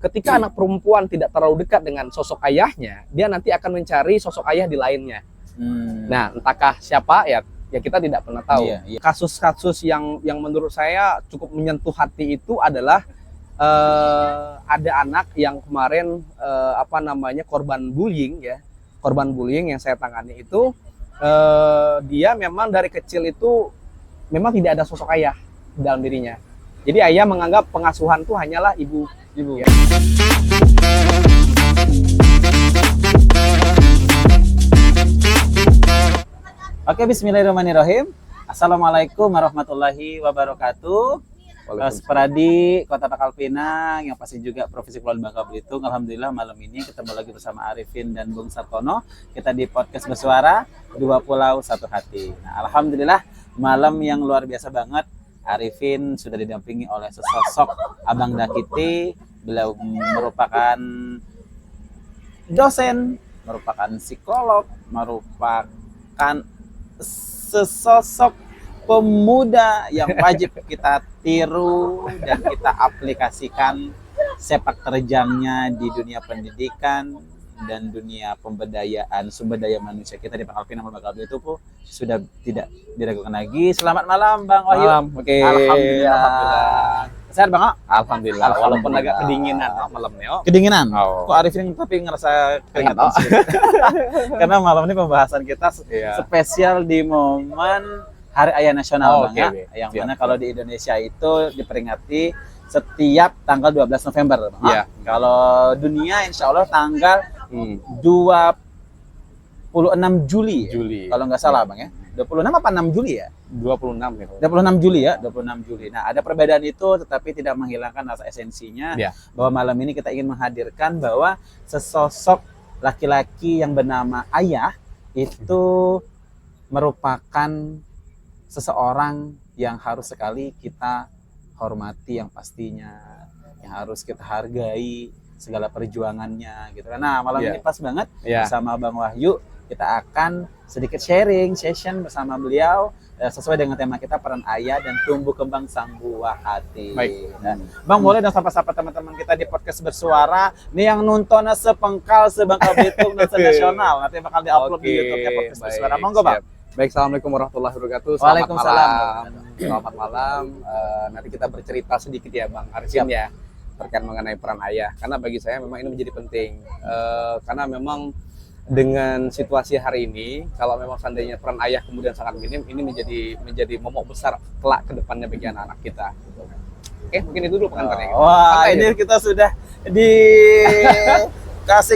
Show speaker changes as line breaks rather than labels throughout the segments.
ketika anak perempuan tidak terlalu dekat dengan sosok ayahnya, dia nanti akan mencari sosok ayah di lainnya. Nah, entahkah siapa ya kita tidak pernah tahu. Kasus-kasus yang menurut saya cukup menyentuh hati itu adalah ada anak yang kemarin korban bullying ya. Korban bullying yang saya tangani itu dia memang dari kecil itu memang tidak ada sosok ayah dalam dirinya. Jadi ayah menganggap pengasuhan itu hanyalah ibu. Ya.
Oke, bismillahirrahmanirrahim. Assalamualaikum warahmatullahi wabarakatuh. Seperadi Kota Pangkal Pinang yang pasti juga Provinsi Kepulauan Bangka Belitung. Alhamdulillah malam ini ketemu lagi bersama Arifin dan Bung Sartono. Kita di podcast bersuara Dua Pulau Satu Hati. Nah, alhamdulillah malam yang luar biasa banget. Arifin sudah didampingi oleh sesosok Abang Dakiti. Beliau merupakan dosen, merupakan psikolog, merupakan sesosok pemuda yang wajib kita tiru dan kita aplikasikan sepak terjangnya di dunia pendidikan dan dunia pemberdayaan sumber daya manusia kita di Pangkal Pinang Bangka Belitung sudah tidak diragukan lagi. Selamat malam Bang Wahyu.
Oke.
Alhamdulillah. Sehat Bang?
Alhamdulillah. Walaupun agak kedinginan malamnya.
Kedinginan?
Oh.
Kok Arifin tapi ngerasa keringetan sih? Karena malam ini pembahasan kita spesial di momen Hari Ayah Nasional Bang ya. Yang mana kalau di Indonesia itu diperingati setiap tanggal 12 November Bang.
Iya.
Kalau dunia insya Allah tanggal 26 Juli. Kalau nggak salah Bang ya. 26 apa 6 Juli ya?
26 gitu.
26 Juli ya, 26 Juli. Nah, ada perbedaan itu tetapi tidak menghilangkan rasa esensinya bahwa malam ini kita ingin menghadirkan bahwa sesosok laki-laki yang bernama ayah itu merupakan seseorang yang harus sekali kita hormati, yang pastinya yang harus kita hargai segala perjuangannya gitu. Nah, malam ini pas banget bersama Bang Wahyu kita akan sedikit sharing session bersama beliau sesuai dengan tema kita peran ayah dan tumbuh kembang sang buah hati.
Baik.
Nah, Bang boleh dong sapa-sapa teman-teman kita di podcast bersuara nih yang nontonnya sepengkal sebangka Belitung dan senasional. Nanti bakal diupload di YouTube-nya podcast bersuara. Monggo Bang.
Baik, assalamualaikum warahmatullahi wabarakatuh. Selamat malam. Nanti kita bercerita sedikit ya Bang Arifin ya terkait mengenai peran ayah. Karena bagi saya memang ini menjadi penting. Karena memang dengan situasi hari ini, kalau memang seandainya peran ayah kemudian sangat minim, ini menjadi momok besar kelak ke depannya bagi anak-anak kita. Oke, mungkin itu dulu pengantarnya.
Wah, ini kita sudah dikasih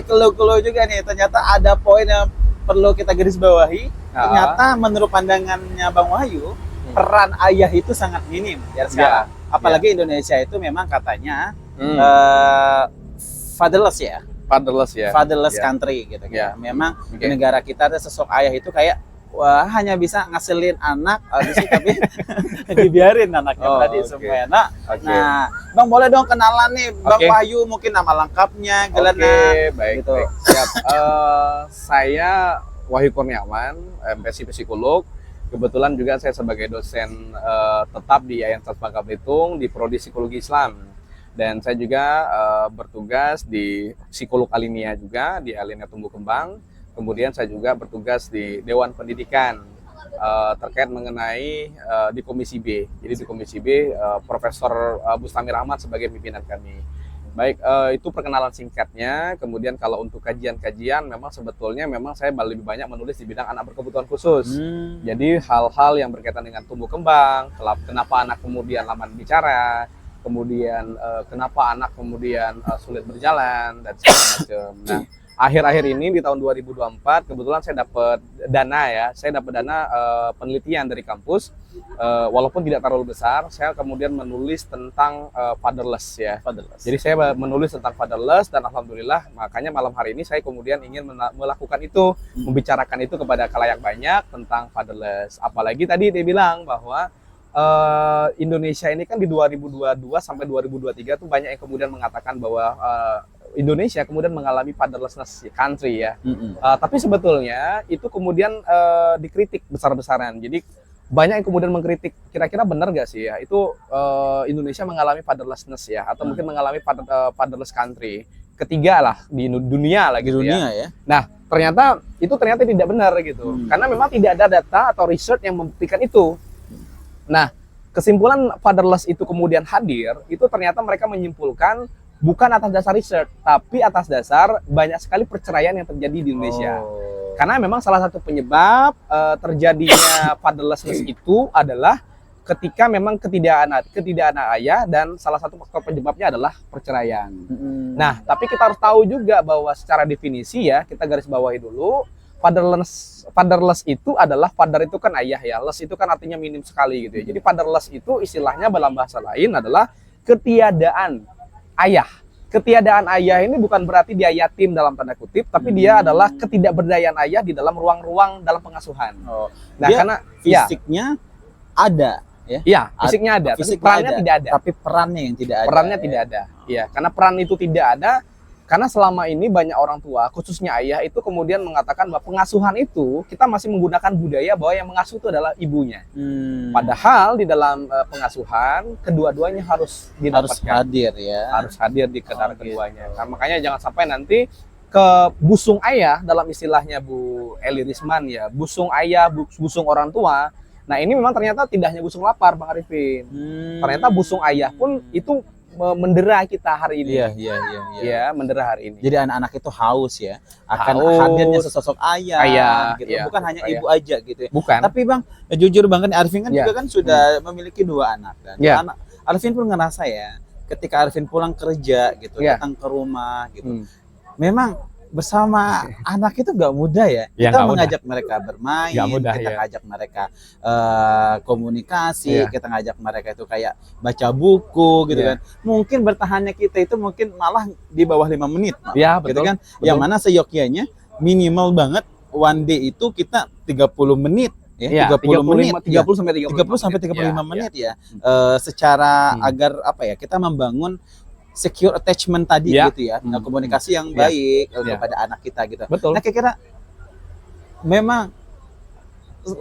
clue-clue juga nih. Ternyata ada poin yang perlu kita garis bawahi. Ternyata menurut pandangannya Bang Wahyu, peran ayah itu sangat minim ya sekarang. Apalagi Indonesia itu memang katanya fatherless ya. Fatherless country gitu kan. Memang di negara kita ada sosok ayah itu kayak wah hanya bisa ngasilin anak tapi dibiarin anaknya tadi semuanya. Nah, Bang boleh dong kenalan nih Bang Wahyu, mungkin nama lengkapnya, gelarnya.
Baik. Siap. Saya Wahyu Kurniawan, MPSI psikolog. Kebetulan juga saya sebagai dosen tetap di Yayasan Bangka Belitung di Prodi Psikologi Islam. Dan saya juga bertugas di psikolog Alinea juga, di Alinea Tumbuh Kembang. Kemudian saya juga bertugas di Dewan Pendidikan terkait mengenai di Komisi B. Jadi di Komisi B, Profesor Bustami Rahmat sebagai pimpinan kami. Baik, itu perkenalan singkatnya. Kemudian kalau untuk kajian-kajian, memang sebetulnya saya lebih banyak menulis di bidang anak berkebutuhan khusus. Jadi hal-hal yang berkaitan dengan tumbuh kembang, kenapa anak kemudian lamban bicara, kemudian kenapa anak kemudian sulit berjalan dan segala macam. Nah, akhir-akhir ini di tahun 2024 kebetulan saya dapat dana penelitian dari kampus, walaupun tidak terlalu besar. Saya kemudian menulis tentang fatherless ya. Jadi saya menulis tentang fatherless dan alhamdulillah makanya malam hari ini saya kemudian ingin melakukan itu, membicarakan itu kepada khalayak banyak tentang fatherless. Apalagi tadi dia bilang bahwa Indonesia ini kan di 2022 sampai 2023 tuh banyak yang kemudian mengatakan bahwa Indonesia kemudian mengalami fatherlessness country ya. Tapi sebetulnya itu kemudian dikritik besar-besaran. Jadi banyak yang kemudian mengkritik, kira-kira benar nggak sih ya itu Indonesia mengalami fatherlessness ya, atau mungkin mengalami fatherless country ketiga lah di dunia lah
Di
gitu
dunia
ya.
ya.
Nah, ternyata tidak benar gitu. Karena memang tidak ada data atau research yang membuktikan itu. Nah, kesimpulan fatherless itu kemudian hadir, itu ternyata mereka menyimpulkan bukan atas dasar research, tapi atas dasar banyak sekali perceraian yang terjadi di Indonesia. Karena memang salah satu penyebab terjadinya fatherlessness itu adalah ketika memang ketidakadaan ayah, dan salah satu faktor penyebabnya adalah perceraian. Nah, tapi kita harus tahu juga bahwa secara definisi ya, kita garis bawahi dulu, fatherless itu adalah, father itu kan ayah ya, less itu kan artinya minim sekali gitu ya. Jadi fatherless itu istilahnya dalam bahasa lain adalah ketiadaan ayah. Ketiadaan ayah ini bukan berarti dia yatim dalam tanda kutip, tapi dia adalah ketidakberdayaan ayah di dalam ruang-ruang dalam pengasuhan. Nah,
dia
karena
fisiknya ada ya.
Iya, fisiknya ada, tapi perannya tidak ada.
Tapi perannya yang tidak ada.
Perannya tidak ada. Iya, karena peran itu tidak ada. Karena selama ini banyak orang tua, khususnya ayah, itu kemudian mengatakan bahwa pengasuhan itu kita masih menggunakan budaya bahwa yang mengasuh itu adalah ibunya. Padahal di dalam pengasuhan kedua-duanya harus didapatkan.
Harus hadir ya.
Harus hadir di antara keduanya. Nah, makanya jangan sampai nanti ke busung ayah, dalam istilahnya Bu Eli Risman ya, busung ayah, busung orang tua. Nah, ini memang ternyata tidak hanya busung lapar, Bang Arifin. Ternyata busung ayah pun itu mendera kita hari ini.
Iya.
Ya, mendera hari ini.
Jadi anak-anak itu haus ya akan
Haus.
hadirnya sesosok ayah gitu.
Iya,
Bukan hanya
ayah.
ibu aja gitu ya.
Bukan.
Tapi Bang, jujur banget Arifin kan
Iya.
juga kan sudah memiliki 2 anak kan.
Iya.
Arifin pun ngerasa ya, ketika Arifin pulang kerja gitu,
Iya.
datang ke rumah gitu. Memang bersama anak itu nggak mudah ya.
Ya,
Kita
nggak
mengajak mereka bermain,
Nggak mudah,
kita
ya.
ngajak mereka komunikasi,
Iya.
kita ngajak mereka itu kayak baca buku gitu
Iya.
kan. Mungkin bertahannya kita itu mungkin malah di bawah 5 menit,
Ya,
gitu
betul.
kan.
Betul.
Yang mana seyogyanya minimal banget one day itu kita 30 menit ya,
Iya,
30 menit.
30 sampai
30 sampai 35
Iya,
menit ya. Secara
Hmm.
agar apa ya, kita membangun secure attachment tadi
Ya.
gitu ya,
Hmm.
komunikasi yang
Ya.
baik
Ya.
kepada anak kita gitu.
Betul.
Nah, kira-kira memang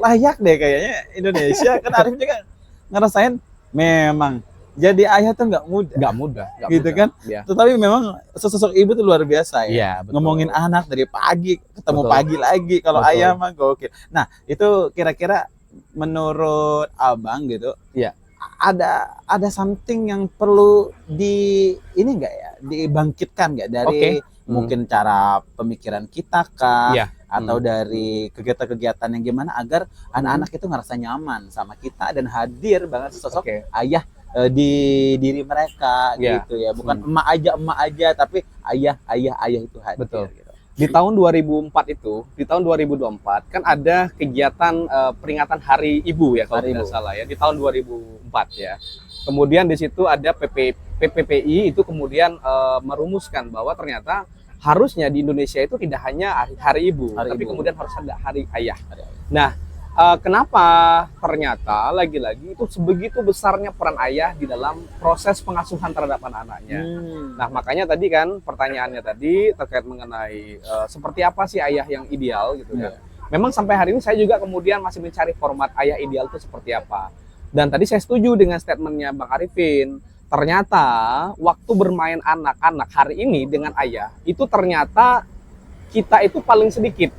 layak deh kayaknya Indonesia kan. Arif juga ngerasain memang jadi ayah tuh nggak mudah.
Nggak mudah.
Gitu kan?
Ya.
Tetapi memang sosok ibu tuh luar biasa ya.
Iya, betul.
Ngomongin anak dari pagi ketemu
Betul.
pagi lagi, kalau
Betul.
ayah mah gokil. Nah, itu kira-kira menurut Abang gitu,
Iya.
ada something yang perlu ini enggak ya, dibangkitkan enggak dari
Oke.
mungkin cara pemikiran kita kah,
Iya.
atau dari kegiatan-kegiatan yang gimana agar anak-anak itu ngerasa nyaman sama kita dan hadir banget sosok
Oke.
ayah di diri mereka
Iya.
gitu ya, bukan emak aja tapi ayah itu hadir.
Betul.
Gitu.
Di tahun 2004 itu, di tahun 2024 kan ada kegiatan peringatan Hari Ibu ya kalau
Hari
tidak
Ibu.
salah ya, di tahun 2004 ya. Kemudian di situ ada PPPI itu kemudian merumuskan bahwa ternyata harusnya di Indonesia itu tidak hanya Hari Ibu,
Hari
tapi
Ibu.
kemudian harus ada Hari Ayah.
Hari Ayah.
Nah, kenapa ternyata lagi-lagi itu sebegitu besarnya peran ayah di dalam proses pengasuhan terhadap anak-anaknya. Nah, makanya tadi kan pertanyaannya tadi terkait mengenai seperti apa sih ayah yang ideal gitu kan. Memang sampai hari ini saya juga kemudian masih mencari format ayah ideal itu seperti apa. Dan tadi saya setuju dengan statementnya Bang Arifin. Ternyata waktu bermain anak-anak hari ini dengan ayah itu ternyata kita itu paling sedikit.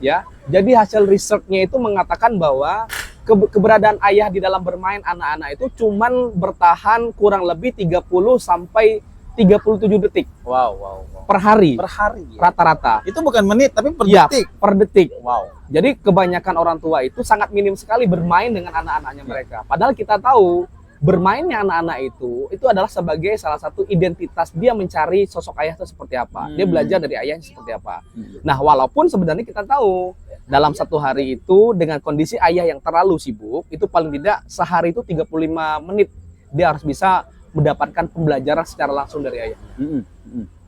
Ya, jadi hasil risetnya itu mengatakan bahwa keberadaan ayah di dalam bermain anak-anak itu cuman bertahan kurang lebih 30 sampai 37 detik.
Wow.
Per hari.
Per hari. Ya?
Rata-rata.
Itu bukan menit tapi per
Iya,
detik.
per detik.
Wow.
Jadi kebanyakan orang tua itu sangat minim sekali bermain dengan anak-anaknya mereka. Padahal kita tahu bermainnya anak-anak itu adalah sebagai salah satu identitas dia mencari sosok ayah itu seperti apa. Dia belajar dari ayahnya seperti apa. Nah, walaupun sebenarnya kita tahu dalam satu hari itu dengan kondisi ayah yang terlalu sibuk, itu paling tidak sehari itu 35 menit dia harus bisa mendapatkan pembelajaran secara langsung dari ayah.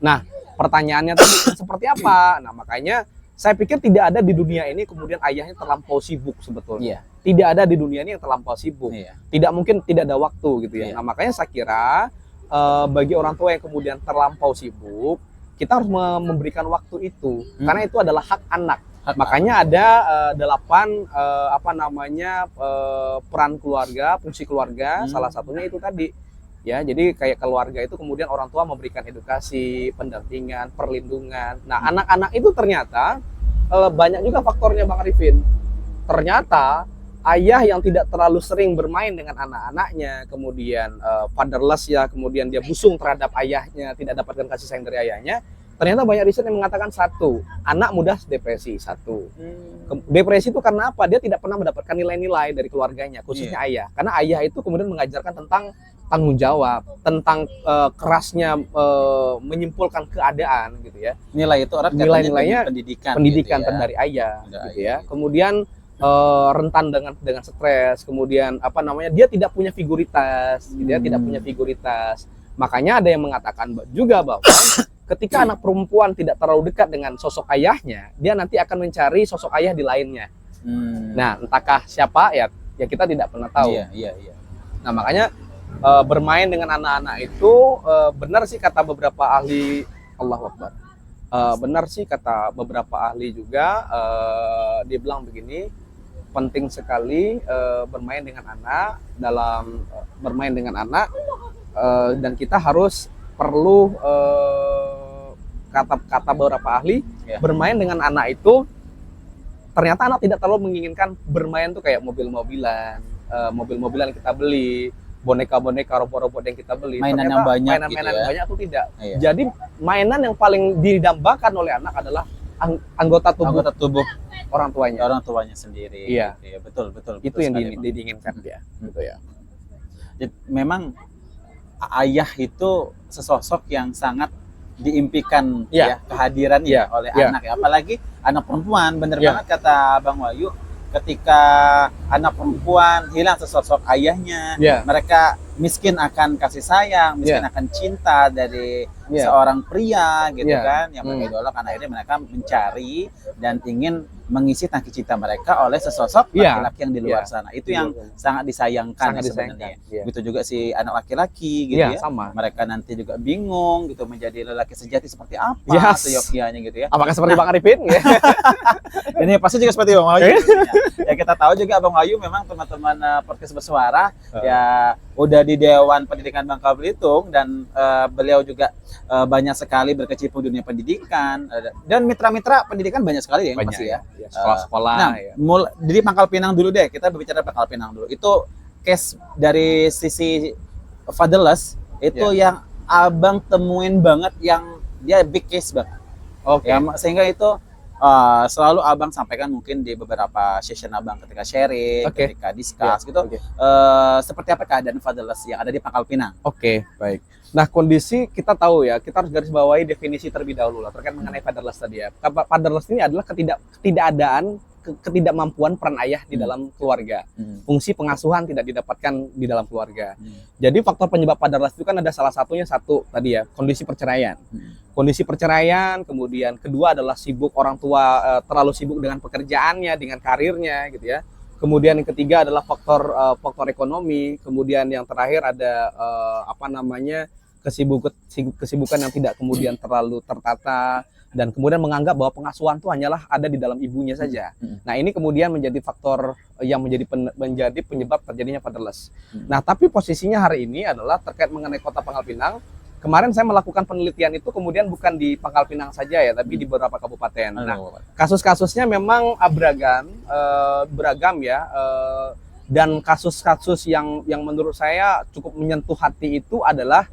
Nah, pertanyaannya tadi seperti apa? Nah, makanya saya pikir tidak ada di dunia ini kemudian ayahnya terlampau sibuk sebetulnya. Tidak ada di dunia ini yang terlampau sibuk. Tidak mungkin tidak ada waktu gitu ya. Nah, makanya saya kira bagi orang tua yang kemudian terlampau sibuk, kita harus memberikan waktu itu. Karena itu adalah hak anak. Makanya ada 8 peran keluarga, fungsi keluarga. Salah satunya itu tadi. Ya, jadi kayak keluarga itu kemudian orang tua memberikan edukasi, pendampingan, perlindungan. Nah, anak-anak itu ternyata banyak juga faktornya Bang Arifin. Ternyata ayah yang tidak terlalu sering bermain dengan anak-anaknya, kemudian fatherless ya, kemudian dia busung terhadap ayahnya, tidak dapatkan kasih sayang dari ayahnya. Ternyata banyak riset yang mengatakan satu, anak mudah depresi. Depresi itu karena apa? Dia tidak pernah mendapatkan nilai-nilai dari keluarganya, khususnya ayah. Karena ayah itu kemudian mengajarkan tentang tanggung jawab, tentang kerasnya menyimpulkan keadaan gitu ya.
Nilai itu erat
nilai-nilainya
pendidikan
gitu
ya.
dari ayah gitu ya.
Gitu.
Kemudian rentan dengan stres, kemudian dia tidak punya figuritas, dia tidak punya figuritas. Makanya ada yang mengatakan juga bahwa ketika anak perempuan tidak terlalu dekat dengan sosok ayahnya, dia nanti akan mencari sosok ayah di lainnya. Nah, entahkah siapa ya kita tidak pernah tahu.
Iya.
Nah, makanya bermain dengan anak-anak itu benar sih kata beberapa ahli, Allahu Akbar. Benar sih kata beberapa ahli juga, dia bilang begini, penting sekali bermain dengan anak dan kita harus perlu kata beberapa ahli, bermain dengan anak itu ternyata anak tidak terlalu menginginkan bermain tuh kayak mobil-mobilan yang kita beli, boneka-boneka, robot-robot yang kita beli.
Mainan
ternyata
yang banyak
mainan
gitu ya.
banyak itu tidak.
Iya.
Jadi mainan yang paling didambakan oleh anak adalah anggota tubuh orang tuanya
sendiri.
Iya.
Gitu ya. Betul
itu yang
sekali, Bang.
diinginkan dia gitu ya.
Jadi, memang ayah itu sesosok yang sangat diimpikan ya kehadirannya oleh anak ya. Apalagi anak perempuan, bener banget kata Bang Wahyu, ketika anak perempuan hilang sesosok ayahnya, mereka miskin akan kasih sayang, miskin akan cinta dari seorang pria gitu kan, yang mereka idolakan. Akhirnya mereka mencari dan ingin mengisi tangki cinta mereka oleh sesosok laki-laki yang di luar sana. Itu yang sangat disayangkan sebenarnya. Begitu juga si anak laki-laki gitu ya.
Sama.
Mereka nanti juga bingung gitu menjadi lelaki sejati seperti apa seyogyanya gitu ya.
Apakah seperti Bang Arifin?
Ini pasti juga seperti Bang Wahyu. Ya kita tahu juga Bang Wahyu memang teman-teman podcast bersuara ya udah di Dewan Pendidikan Bangka Belitung dan beliau juga banyak sekali berkecimpung dunia pendidikan dan mitra-mitra pendidikan banyak sekali ya pasti ya.
Sekolah-sekolah.
Nah, dari Pangkal Pinang dulu deh, kita berbicara Pangkal Pinang dulu. Itu case dari sisi fatherless itu yang abang temuin banget, yang dia big case banget. Ya, sehingga itu selalu abang sampaikan mungkin di beberapa session abang ketika sharing, ketika discuss gitu. Seperti apa keadaan fatherless yang ada di Pangkal Pinang?
Baik. Nah, kondisi kita tahu ya, kita harus garis bawahi definisi terlebih dahulu lah terkait mengenai fatherless tadi ya. Fatherless ini adalah ketidakmampuan peran ayah di dalam keluarga. Fungsi pengasuhan tidak didapatkan di dalam keluarga. Jadi faktor penyebab fatherless itu kan ada salah satunya tadi ya, kondisi perceraian. Kondisi perceraian, kemudian kedua adalah orang tua terlalu sibuk dengan pekerjaannya, dengan karirnya gitu ya. Kemudian yang ketiga adalah faktor ekonomi, kemudian yang terakhir ada kesibukan yang tidak kemudian terlalu tertata, dan kemudian menganggap bahwa pengasuhan itu hanyalah ada di dalam ibunya saja. Nah, ini kemudian menjadi faktor yang menjadi penyebab terjadinya fatherless. Nah, tapi posisinya hari ini adalah terkait mengenai Kota Pangkal Pinang. Kemarin saya melakukan penelitian itu kemudian bukan di Pangkal Pinang saja ya, tapi di beberapa kabupaten. Nah, kasus-kasusnya memang beragam ya. Dan kasus-kasus yang menurut saya cukup menyentuh hati itu adalah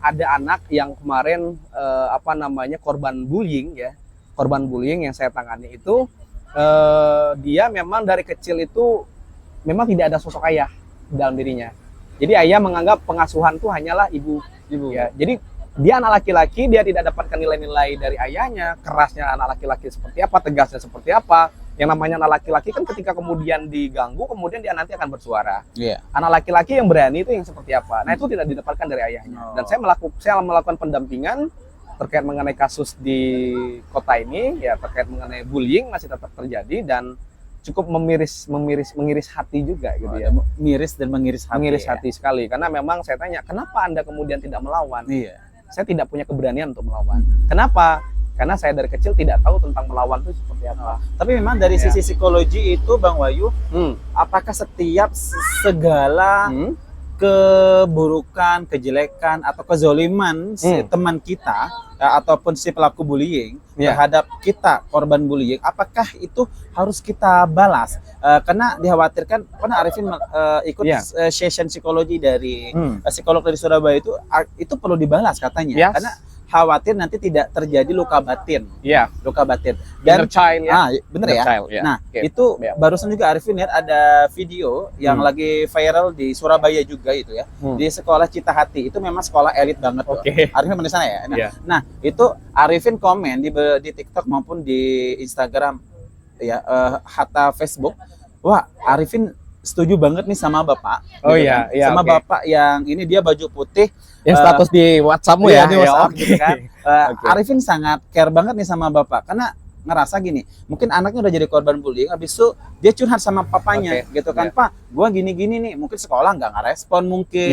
ada anak yang kemarin korban bullying yang saya tangani itu, dia memang dari kecil itu memang tidak ada sosok ayah dalam dirinya. Jadi ayah menganggap pengasuhan itu hanyalah ibu. Ya. Jadi dia anak laki-laki, dia tidak dapatkan nilai-nilai dari ayahnya, kerasnya anak laki-laki seperti apa, tegasnya seperti apa. Yang namanya anak laki-laki kan ketika kemudian diganggu, kemudian dia nanti akan bersuara. Anak laki-laki yang berani itu yang seperti apa? Nah, itu tidak didapatkan dari ayahnya. Dan saya melakukan pendampingan terkait mengenai kasus di kota ini, ya terkait mengenai bullying masih tetap terjadi dan cukup mengiris hati juga gitu ya.
Miris dan mengiris
hati sekali, karena memang saya tanya, kenapa Anda kemudian tidak melawan? Saya tidak punya keberanian untuk melawan. Kenapa? karena saya dari kecil tidak tahu tentang melawan itu seperti apa.
Tapi memang dari
Ya.
sisi psikologi itu Bang Wahyu, apakah setiap segala keburukan, kejelekan atau kezoliman si teman kita ataupun si pelaku bullying terhadap kita korban bullying, apakah itu harus kita balas? Karena dikhawatirkan, karena Arifin ikut session psikologi dari psikolog dari Surabaya itu perlu dibalas katanya, karena khawatir nanti tidak terjadi luka batin. Luka batin. Dan
inner child
bener ya.
Child,
Nah, itu barusan juga Arifin lihat ada video yang lagi viral di Surabaya juga itu ya. Di sekolah Cita Hati. Itu memang sekolah elit banget tuh. Arifin pernah di sana ya. Nah, itu Arifin komen di TikTok maupun di Instagram ya, hatta Facebook. Wah, Arifin setuju banget nih sama Bapak. Sama Bapak yang ini dia baju putih.
Yang status di WhatsAppmu
di WhatsApp gitu kan. Arifin sangat care banget nih sama Bapak karena ngerasa gini, mungkin anaknya udah jadi korban bullying, habis itu dia curhat sama papanya gitu kan, Pak, gua gini-gini nih, mungkin sekolah nggak ngerespon mungkin,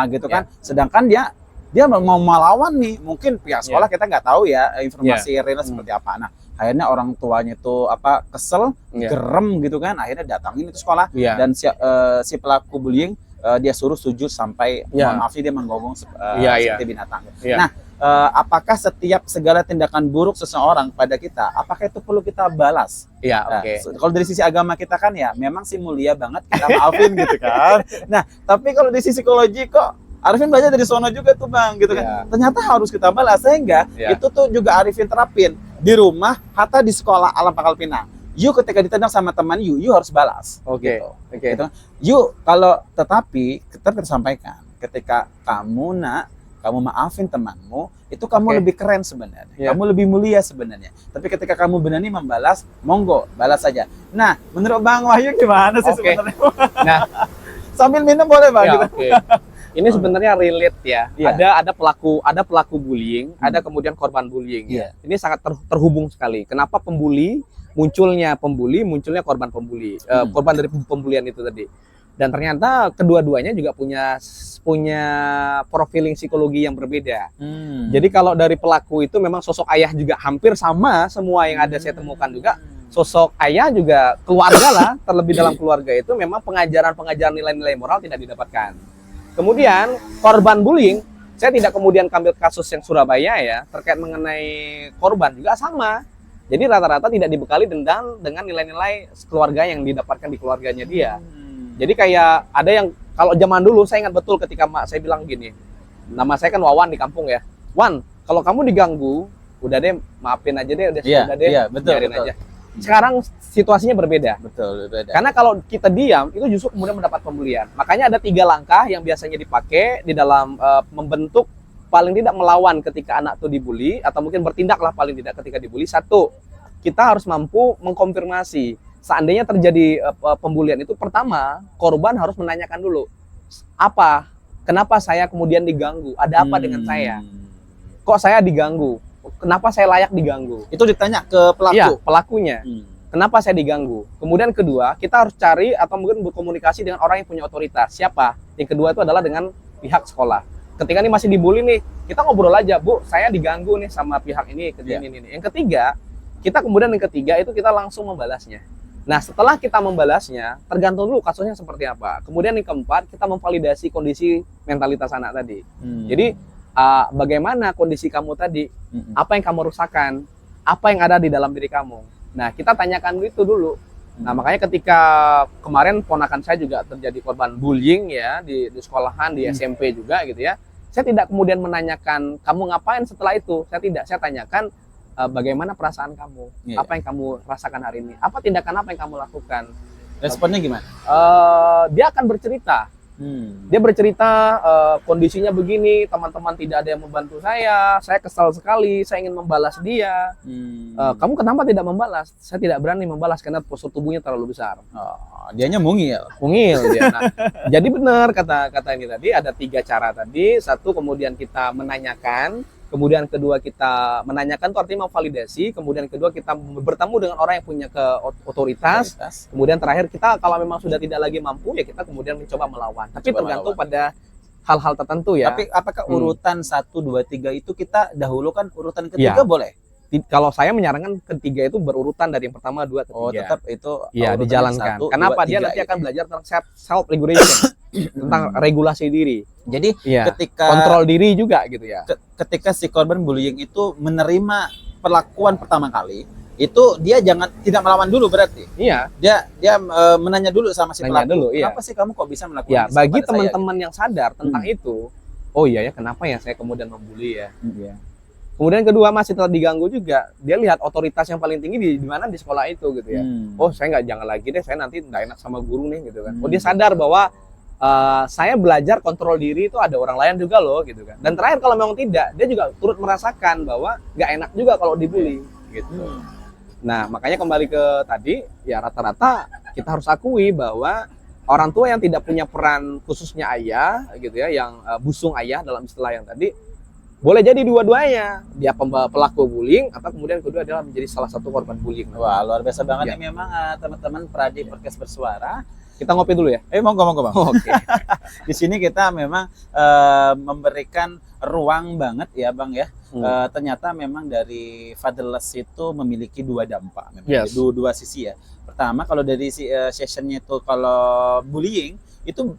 gitu kan. Sedangkan dia mau melawan nih, mungkin pihak sekolah kita nggak tahu ya informasi realnya seperti apa. Nah, akhirnya orang tuanya tuh kesel, gerem gitu kan, akhirnya datangin itu sekolah dan si pelaku bullying dia suruh sujud sampai mohon maaf dia menggonggong seperti binatang. Nah, apakah setiap segala tindakan buruk seseorang pada kita, apakah itu perlu kita balas? Kalau dari sisi agama kita kan ya memang sih mulia banget kita maafin gitu kan. Nah, tapi kalau di sisi psikologi kok Arifin belajar dari sono juga tuh Bang gitu kan. Ternyata harus kita balas, sehingga itu tuh juga Arifin terapin di rumah hatta di sekolah Alam Pangkal Pinang. You ketika ditendang sama teman you harus balas. Gitu. You kalau tetapi kita sampaikan ketika kamu maafin temanmu, itu kamu lebih keren sebenarnya. Kamu lebih mulia sebenarnya. Tapi ketika kamu berani membalas, monggo, balas saja. Nah, menurut Bang Wahyu gimana sih sebenarnya?
Nah,
sambil minum boleh Bang?
Ini sebenarnya relate ya. Ada pelaku bullying, ada kemudian korban bullying. Ini sangat terhubung sekali. Kenapa munculnya korban pembuli, korban dari pembulian itu tadi. Dan ternyata kedua-duanya juga punya profiling psikologi yang berbeda. Jadi kalau dari pelaku itu memang sosok ayah juga hampir sama semua yang ada saya temukan juga. Sosok ayah juga keluarga lah, terlebih dalam keluarga itu memang pengajaran nilai-nilai moral tidak didapatkan. Kemudian korban bullying, saya tidak kemudian ambil kasus yang Surabaya ya, terkait mengenai korban juga sama. Jadi rata-rata tidak dibekali dengan nilai-nilai keluarga yang didapatkan di keluarganya dia. Jadi kayak ada yang, kalau zaman dulu saya ingat betul ketika mak saya bilang gini, nama saya kan Wawan di kampung ya, Wan, kalau kamu diganggu, udah deh maafin aja deh, biarin aja. Sekarang situasinya berbeda. Karena kalau kita diam, itu justru kemudian mendapat pembulian. Makanya ada 3 langkah yang biasanya dipakai di dalam membentuk, paling tidak melawan ketika anak itu dibully, atau mungkin bertindaklah paling tidak ketika dibully. 1, kita harus mampu mengkonfirmasi. Seandainya terjadi pembulian itu, pertama korban harus menanyakan dulu, kenapa saya kemudian diganggu, ada apa dengan saya, kok saya diganggu, kenapa saya layak diganggu.
Itu ditanya ke
pelakunya, kenapa saya diganggu. Kemudian kedua, kita harus cari atau mungkin berkomunikasi dengan orang yang punya otoritas. Siapa? Yang kedua itu adalah dengan pihak sekolah. Ketika ini masih dibully nih, kita ngobrol aja, Bu, saya diganggu nih sama pihak ini, ini. Yang ketiga itu kita langsung membalasnya. Nah, setelah kita membalasnya, tergantung dulu kasusnya seperti apa. Kemudian yang keempat, kita memvalidasi kondisi mentalitas anak tadi. Jadi, bagaimana kondisi kamu tadi, apa yang kamu rusakan, apa yang ada di dalam diri kamu. Nah, kita tanyakan itu dulu. Nah, makanya ketika kemarin ponakan saya juga terjadi korban bullying ya, di sekolahan, di SMP juga gitu ya. Saya tidak kemudian menanyakan, kamu ngapain setelah itu? Saya tanyakan, bagaimana perasaan kamu, apa yang kamu rasakan hari ini, apa tindakan apa yang kamu lakukan.
Responnya gimana?
Dia akan bercerita. Dia bercerita kondisinya begini, teman-teman tidak ada yang membantu saya kesal sekali, saya ingin membalas dia. Kamu kenapa tidak membalas? Saya tidak berani membalas karena postur tubuhnya terlalu besar.
Dianya mungil
dia. Nah, jadi benar kata ini tadi, ada 3 cara tadi. 1, kemudian kita menanyakan. Kemudian kedua, kita menanyakan itu artinya memvalidasi. Kemudian kedua, kita bertemu dengan orang yang punya otoritas. Kemudian terakhir, kita kalau memang sudah tidak lagi mampu, ya kita kemudian mencoba melawan. Tapi tergantung pada hal-hal tertentu ya.
Tapi apakah urutan 1, 2, 3 itu kita dahulukan urutan ketiga boleh?
Kalau saya menyarankan ketiga itu berurutan dari yang pertama, dua, ketiga.
Oh, tetap itu
iya dijalankan.
satu,
Kenapa?
dua,
Dia
tiga,
nanti akan
gitu ya.
belajar tentang self regulation, tentang regulasi diri.
Jadi
Iya.
ketika
Kontrol diri juga gitu ya.
ketika si korban bullying itu menerima perlakuan pertama kali, itu dia tidak melawan dulu berarti.
Iya.
Dia menanya dulu sama si
Nanya
pelaku.
dulu, iya.
Kenapa sih kamu kok bisa melakukan
Ya,
ini
bagi
kepada saya,
teman-teman yang sadar tentang itu, oh iya ya, kenapa ya saya kemudian membuli ya?
gitu? Iya.
Kemudian kedua, masih telah diganggu juga, dia lihat otoritas yang paling tinggi di mana, di sekolah itu gitu ya. Oh, saya jangan lagi deh, saya nanti nggak enak sama guru nih gitu kan. Oh, dia sadar bahwa saya belajar kontrol diri itu ada orang lain juga loh gitu kan. Dan terakhir kalau memang tidak, dia juga turut merasakan bahwa nggak enak juga kalau dibully gitu. Nah, makanya kembali ke tadi, ya rata-rata kita harus akui bahwa orang tua yang tidak punya peran khususnya ayah gitu ya, yang busung ayah dalam istilah yang tadi, boleh jadi dua-duanya, dia pelaku bullying atau kemudian kedua adalah menjadi salah satu korban bullying.
Wah, luar biasa banget
Ya.
nih memang teman-teman Pradi Podcast Bersuara.
Kita ngopi dulu ya.
Monggo Bang.
Oke.
Di sini kita memang memberikan ruang banget ya Bang ya. Ternyata memang dari fatherless itu memiliki dua dampak, memang
Yes.
dua sisi ya. Pertama kalau dari sessionnya itu kalau bullying itu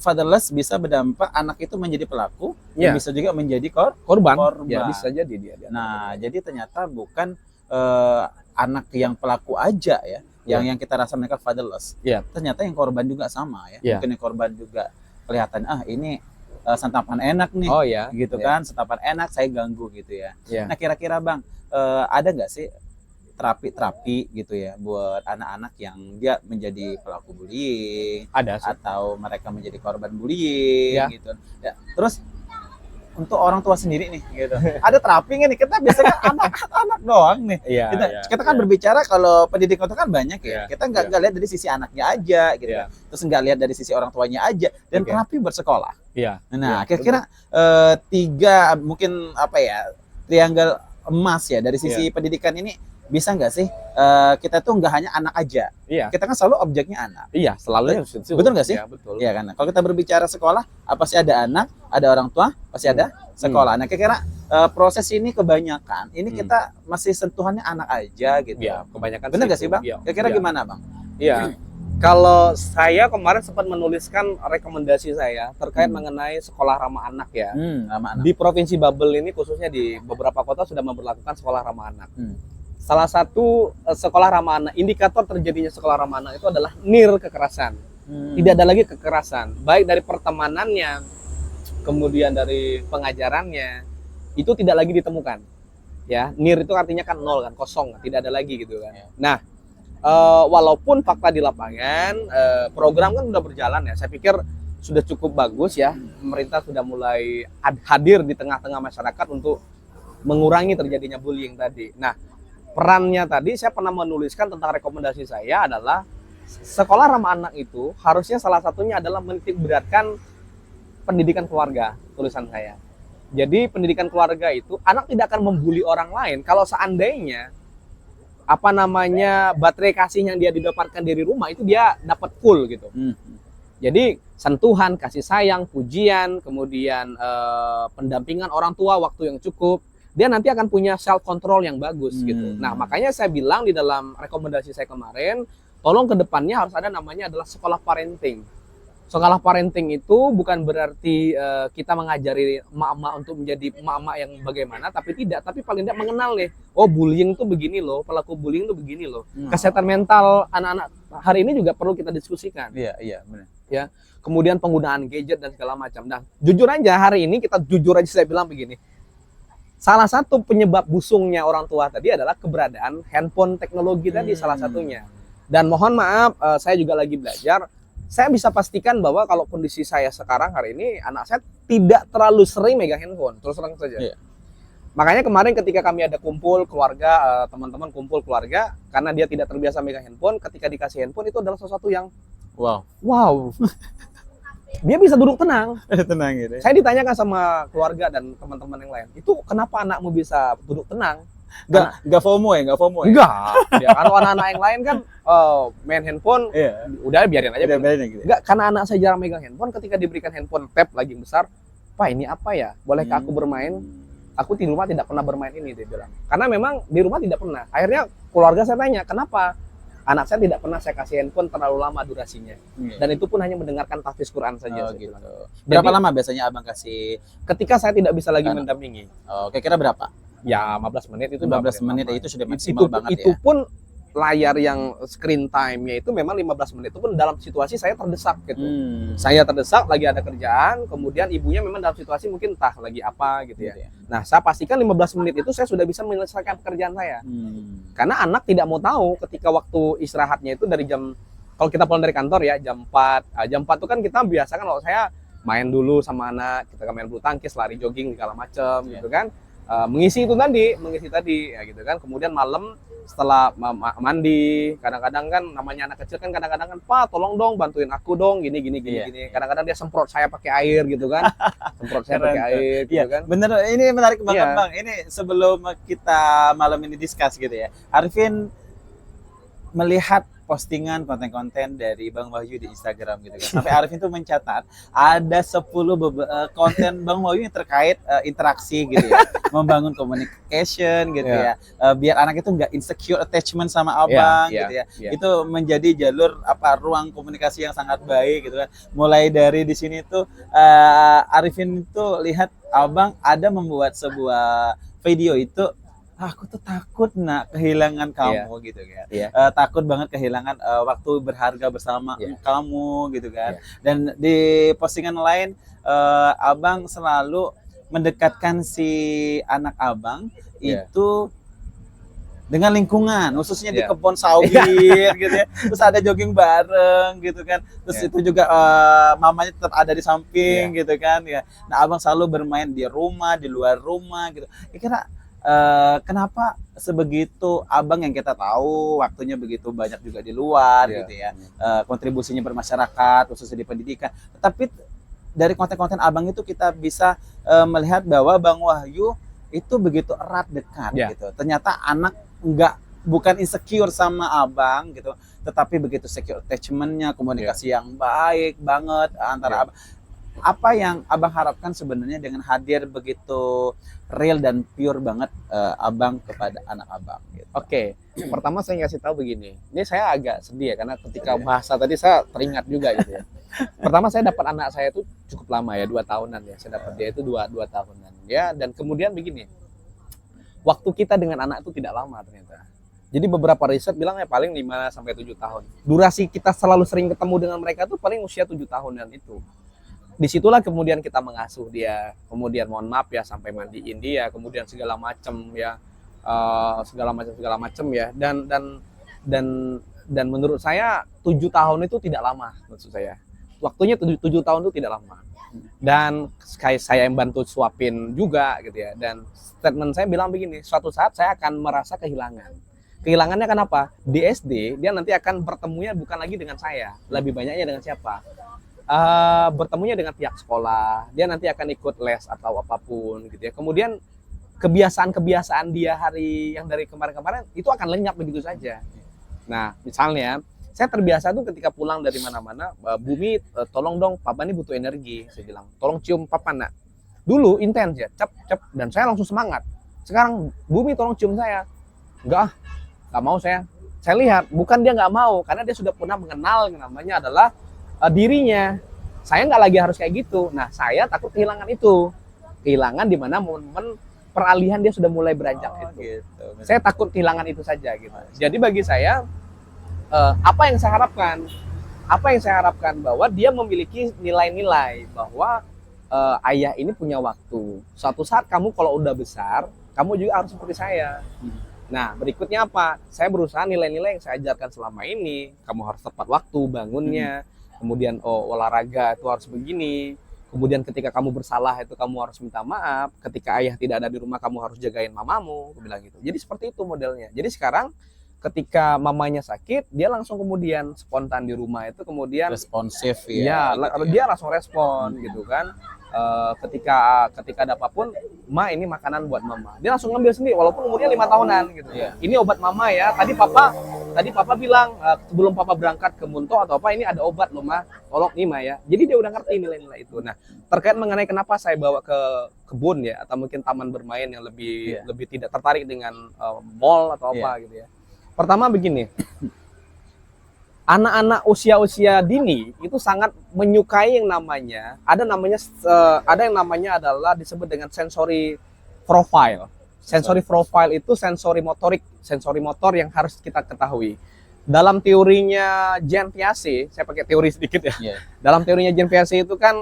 fatherless bisa berdampak anak itu menjadi pelaku, dan
Ya.
bisa juga menjadi
Korban.
korban.
Ya, bisa jadi dia.
Nah, jadi ternyata bukan anak yang pelaku aja ya, yang kita rasa mereka fatherless.
Iya.
Ternyata yang korban juga sama ya.
Iya.
Mungkin yang korban juga kelihatan ini santapan enak nih.
Oh ya,
Gitu
ya.
kan, santapan enak saya ganggu gitu ya.
Iya.
Nah, kira-kira Bang, ada nggak sih terapi gitu ya buat anak-anak yang dia menjadi pelaku bullying
Ada sih.
atau mereka menjadi korban bullying
Ya.
gitu. Ya, terus untuk orang tua sendiri nih gitu. Ada terapi nggak nih? Kita biasanya anak-anak doang nih.
Iya.
Kita kan berbicara kalau pendidikan itu kan banyak ya.
Iya,
Kita nggak lihat dari sisi anaknya aja gitu.
Iya.
Terus nggak lihat dari sisi orang tuanya aja dan
Oke.
terapi bersekolah.
Iya.
Nah,
Iya,
kira-kira tiga mungkin triangle emas ya dari sisi pendidikan ini bisa nggak sih kita tuh nggak hanya anak aja.
Iya.
Kita kan selalu objeknya anak.
Iya, selalu
Betul nggak sih?
Iya, betul.
Iya kan. Kalau kita berbicara sekolah, pasti ada anak, ada orang tua, pasti ada sekolah. Nah, kira-kira proses ini kebanyakan ini kita masih sentuhannya anak aja gitu.
Iya, kebanyakan
Bener nggak
itu.
sih Bang?
Iya.
Kira-kira
Iya.
gimana Bang?
Iya. Kalau saya kemarin sempat menuliskan rekomendasi saya terkait mengenai sekolah ramah anak ya.
Sama anak.
Di Provinsi Babel ini khususnya di beberapa kota sudah memberlakukan sekolah ramah anak. Salah satu sekolah ramah anak, indikator terjadinya sekolah ramah anak itu adalah nir kekerasan. Tidak ada lagi kekerasan, baik dari pertemanannya, kemudian dari pengajarannya, itu tidak lagi ditemukan. Ya, nir itu artinya kan nol kan, kosong, tidak ada lagi gitu kan. Nah, walaupun fakta di lapangan, program kan sudah berjalan ya. Saya pikir sudah cukup bagus ya. Pemerintah sudah mulai hadir di tengah-tengah masyarakat untuk mengurangi terjadinya bullying tadi. Nah, perannya tadi saya pernah menuliskan tentang rekomendasi saya adalah sekolah ramah anak itu harusnya salah satunya adalah menitik beratkan pendidikan keluarga, tulisan saya. Jadi pendidikan keluarga itu anak tidak akan membuli orang lain kalau seandainya baterai kasih yang dia didapatkan dari rumah itu dia dapat full gitu. Jadi sentuhan, kasih sayang, pujian, kemudian pendampingan orang tua waktu yang cukup, dia nanti akan punya self control yang bagus gitu. Nah, makanya saya bilang di dalam rekomendasi saya kemarin, tolong ke depannya harus ada namanya adalah sekolah parenting. Sekolah parenting itu bukan berarti kita mengajari emak-emak untuk menjadi emak-emak yang bagaimana, tapi paling tidak mengenal nih, oh bullying itu begini loh, pelaku bullying itu begini loh. Kesehatan mental anak-anak hari ini juga perlu kita diskusikan.
Iya, benar.
Ya, kemudian penggunaan gadget dan segala macam. Nah, jujur aja hari ini saya bilang begini. Salah satu penyebab busungnya orang tua tadi adalah keberadaan handphone teknologi tadi salah satunya. Dan mohon maaf, saya juga lagi belajar. Saya bisa pastikan bahwa kalau kondisi saya sekarang hari ini, anak saya tidak terlalu sering megang handphone, terus terang saja.
Iya.
Makanya kemarin ketika kami ada kumpul keluarga, teman-teman kumpul keluarga, karena dia tidak terbiasa megang handphone, ketika dikasih handphone itu adalah sesuatu yang wow. Dia bisa duduk tenang.
Tenang gitu.
Saya ditanyakan sama keluarga dan teman-teman yang lain, itu kenapa anakmu bisa duduk tenang?
Nggak FOMO ya?
Enggak. Ya, kalau anak-anak yang lain kan main handphone, udah biarin aja.
Gitu.
Enggak, karena anak saya jarang megang handphone, ketika diberikan handphone tab lagi yang besar, Pak ini apa ya? Bolehkah aku bermain? aku di rumah tidak pernah bermain ini, dia bilang. Karena memang di rumah tidak pernah. Akhirnya keluarga saya tanya, kenapa? Anak saya tidak pernah saya kasih handphone terlalu lama durasinya. Dan itu pun hanya mendengarkan tahfiz Quran saja.
Gitu. Berapa lama biasanya abang kasih?
Ketika saya tidak bisa lagi mendampingi.
Kira-kira berapa?
Ya 15 menit itu.
15 menit itu sudah maksimal banget
ya. Itu pun layar yang screen time-nya itu memang 15 menit itu pun dalam situasi saya terdesak gitu. Saya terdesak, lagi ada kerjaan, kemudian ibunya memang dalam situasi mungkin entah lagi apa gitu ya. Nah, saya pastikan 15 menit itu saya sudah bisa menyelesaikan pekerjaan saya. Karena anak tidak mau tahu ketika waktu istirahatnya itu dari jam, kalau kita pulang dari kantor ya jam 4. Jam 4 itu kan kita biasa kan kalau saya main dulu sama anak, kita main bulu tangkis, lari jogging segala macam gitu kan. Mengisi tadi ya gitu kan. Kemudian malam setelah mandi, kadang-kadang kan namanya anak kecil kan kadang-kadang kan, Pak tolong dong bantuin aku dong gini. Kadang-kadang dia semprot saya pakai air gitu kan. Semprot saya pakai air gitu kan.
Bener, ini menarik banget Bang. Ini sebelum kita malam ini discuss gitu ya. Arifin melihat postingan konten-konten dari Bang Wahyu di Instagram gitu kan. Sampai Arifin tuh mencatat ada 10 konten Bang Wahyu yang terkait interaksi gitu ya. Membangun communication gitu ya. Biar anak itu nggak insecure attachment sama abang gitu ya. Itu menjadi jalur ruang komunikasi yang sangat baik gitu kan. Mulai dari di sini tuh Arifin itu lihat abang ada membuat sebuah video itu, aku tuh takut kehilangan kamu gitu kan. Takut banget kehilangan waktu berharga bersama kamu gitu kan. Dan di postingan lain abang selalu mendekatkan si anak abang itu dengan lingkungan, khususnya di kebun sawit gitu ya. Terus ada jogging bareng gitu kan. Terus itu juga mamanya tetap ada di samping gitu kan ya. Nah, abang selalu bermain di rumah, di luar rumah gitu. Kira kenapa sebegitu abang yang kita tahu waktunya begitu banyak juga di luar gitu ya, kontribusinya bermasyarakat khususnya di pendidikan, tapi dari konten-konten abang itu kita bisa melihat bahwa Bang Wahyu itu begitu erat dekat gitu. Ternyata anak bukan insecure sama abang gitu, tetapi begitu secure attachment-nya, komunikasi yang baik banget antara abang. Apa yang abang harapkan sebenarnya dengan hadir begitu real dan pure banget abang kepada anak abang gitu.
Oke, pertama saya ngasih tahu begini. Ini saya agak sedih ya karena ketika bahasa tadi saya teringat juga gitu ya. Pertama saya dapat anak saya itu cukup lama ya, 2 tahunan ya. Saya dapat dia itu 2 tahunan ya, dan kemudian begini. Waktu kita dengan anak itu tidak lama ternyata. Jadi beberapa riset bilang ya paling 5 sampai 7 tahun. Durasi kita selalu sering ketemu dengan mereka tuh paling usia 7 tahunan itu. Disitulah kemudian kita mengasuh dia, kemudian mohon maaf ya sampai mandiin dia, kemudian segala macam ya, segala macam ya, dan menurut saya 7 tahun itu tidak lama, maksud saya waktunya 7 tahun itu tidak lama. Dan saya yang bantu suapin juga gitu ya, dan statement saya bilang begini, suatu saat saya akan merasa kehilangannya kenapa? Di SD dia nanti akan bertemunya bukan lagi dengan saya, lebih banyaknya dengan siapa? Bertemunya dengan pihak sekolah, dia nanti akan ikut les atau apapun gitu ya. Kemudian kebiasaan dia hari yang dari kemarin-kemarin itu akan lenyap begitu saja. Nah, misalnya saya terbiasa tuh ketika pulang dari mana-mana, Bumi tolong dong, papa ini butuh energi, saya bilang. Tolong cium papa nak. Dulu intens ya, cep, dan saya langsung semangat. Sekarang Bumi tolong cium saya. Enggak mau saya. Saya lihat, bukan dia nggak mau, karena dia sudah pernah mengenal yang namanya adalah dirinya. Saya nggak lagi harus kayak gitu. Nah, saya takut kehilangan itu. Kehilangan di mana momen peralihan dia sudah mulai beranjak gitu. Saya takut kehilangan itu saja gitu. Jadi bagi saya apa yang saya harapkan? Apa yang saya harapkan bahwa dia memiliki nilai-nilai bahwa ayah ini punya waktu. Suatu saat kamu kalau udah besar, kamu juga harus seperti saya. Nah, berikutnya apa? Saya berusaha nilai-nilai yang saya ajarkan selama ini. Kamu harus tepat waktu bangunnya. Kemudian olahraga itu harus begini. Kemudian ketika kamu bersalah itu kamu harus minta maaf. Ketika ayah tidak ada di rumah kamu harus jagain mamamu, aku bilang gitu. Jadi seperti itu modelnya. Jadi sekarang ketika mamanya sakit, dia langsung kemudian spontan di rumah itu kemudian
responsif
ya. Dia langsung respon gitu kan. Ketika ada apapun, Ma ini makanan buat mama. Dia langsung ngambil sendiri walaupun umurnya 5 tahunan gitu. Ini obat mama ya. Tadi papa tadi papa bilang sebelum papa berangkat ke Munto atau apa, ini ada obat loh Ma, tolong nih Ma ya. Jadi dia udah ngerti nilai-nilai itu. Nah, terkait mengenai kenapa saya bawa ke kebun ya, atau mungkin taman bermain yang lebih tidak tertarik dengan mall atau apa gitu ya. Pertama begini, anak-anak usia-usia dini itu sangat menyukai yang namanya ada yang namanya adalah disebut dengan sensory profile. Sensory profile itu sensori motor yang harus kita ketahui. Dalam teorinya Jean Piaget, saya pakai teori sedikit ya. Dalam teorinya Jean Piaget itu kan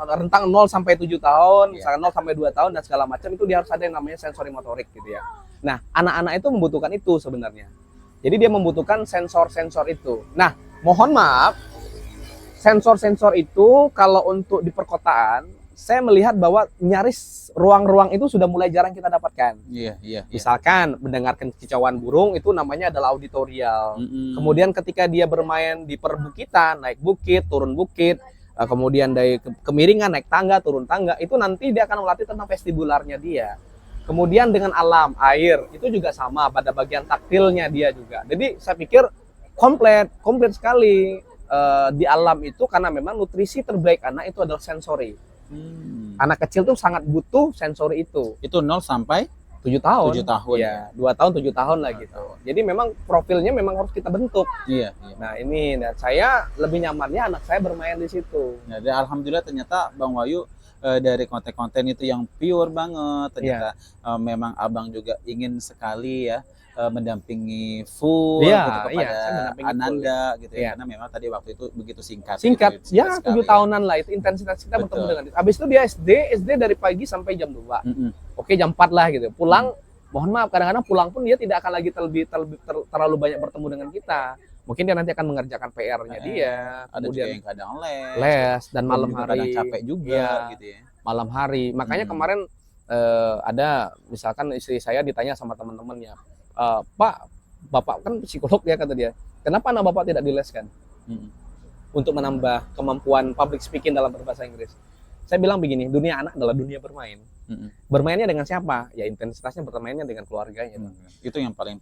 rentang 0 sampai 7 tahun, misalkan 0 sampai 2 tahun dan segala macam itu dia harus ada yang namanya sensori motorik gitu ya. Nah, anak-anak itu membutuhkan itu sebenarnya. Jadi dia membutuhkan sensor-sensor itu. Nah, mohon maaf, sensor-sensor itu kalau untuk di perkotaan saya melihat bahwa nyaris ruang-ruang itu sudah mulai jarang kita dapatkan. Misalkan mendengarkan kicauan burung itu namanya adalah auditorial. Kemudian ketika dia bermain di perbukitan, naik bukit, turun bukit, kemudian dari kemiringan naik tangga, turun tangga, itu nanti dia akan melatih tentang vestibularnya dia. Kemudian dengan alam, air, itu juga sama pada bagian taktilnya dia juga. Jadi saya pikir komplit sekali di alam itu karena memang nutrisi terbaik anak itu adalah sensori. Anak kecil tuh sangat butuh sensori itu.
Itu 0 sampai
7 tahun.
7 tahun.
Ya, 2 tahun 7 tahun lah gitu. Jadi memang profilnya memang harus kita bentuk. Nah, ini dan saya lebih nyamannya anak saya bermain di situ.
Nah, dan alhamdulillah ternyata Bang Wahyu dari konten-konten itu yang pure banget. Ternyata memang Abang juga ingin sekali ya mendampingi full gitu kepada Ananda gitu ya. Karena memang tadi waktu itu begitu singkat gitu,
ya 7 tahunan lah itu intensitas kita bertemu dengan itu. Habis itu dia SD dari pagi sampai jam 2. Oke, jam 4 lah gitu. Pulang, mohon maaf kadang-kadang pulang pun dia tidak akan lagi terlalu banyak bertemu dengan kita. Mungkin dia nanti akan mengerjakan PR-nya dia.
Ada
kemudian
juga yang kadang
les dan malam hari
kadang capek juga gitu ya.
Malam hari. Makanya kemarin ada misalkan istri saya ditanya sama teman-temannya, Pak, Bapak kan psikolog ya kata dia. Kenapa anak Bapak tidak dileskan? Untuk menambah kemampuan public speaking dalam berbahasa Inggris. Saya bilang begini, dunia anak adalah dunia bermain. Bermainnya dengan siapa? Ya intensitasnya bermainnya dengan keluarganya.
Itu yang paling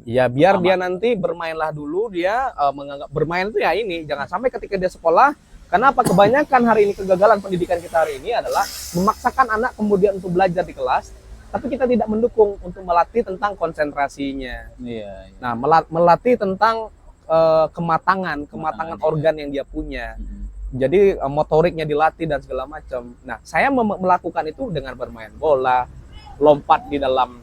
ya biar dia nanti bermainlah dulu, dia menganggap bermain itu ya ini. Jangan sampai ketika dia sekolah, kenapa kebanyakan hari ini kegagalan pendidikan kita hari ini adalah memaksakan anak kemudian untuk belajar di kelas, tapi kita tidak mendukung untuk melatih tentang konsentrasinya. Nah, melatih tentang kematangan organ yang dia punya. Jadi motoriknya dilatih dan segala macam. Nah, saya melakukan itu dengan bermain bola, lompat di dalam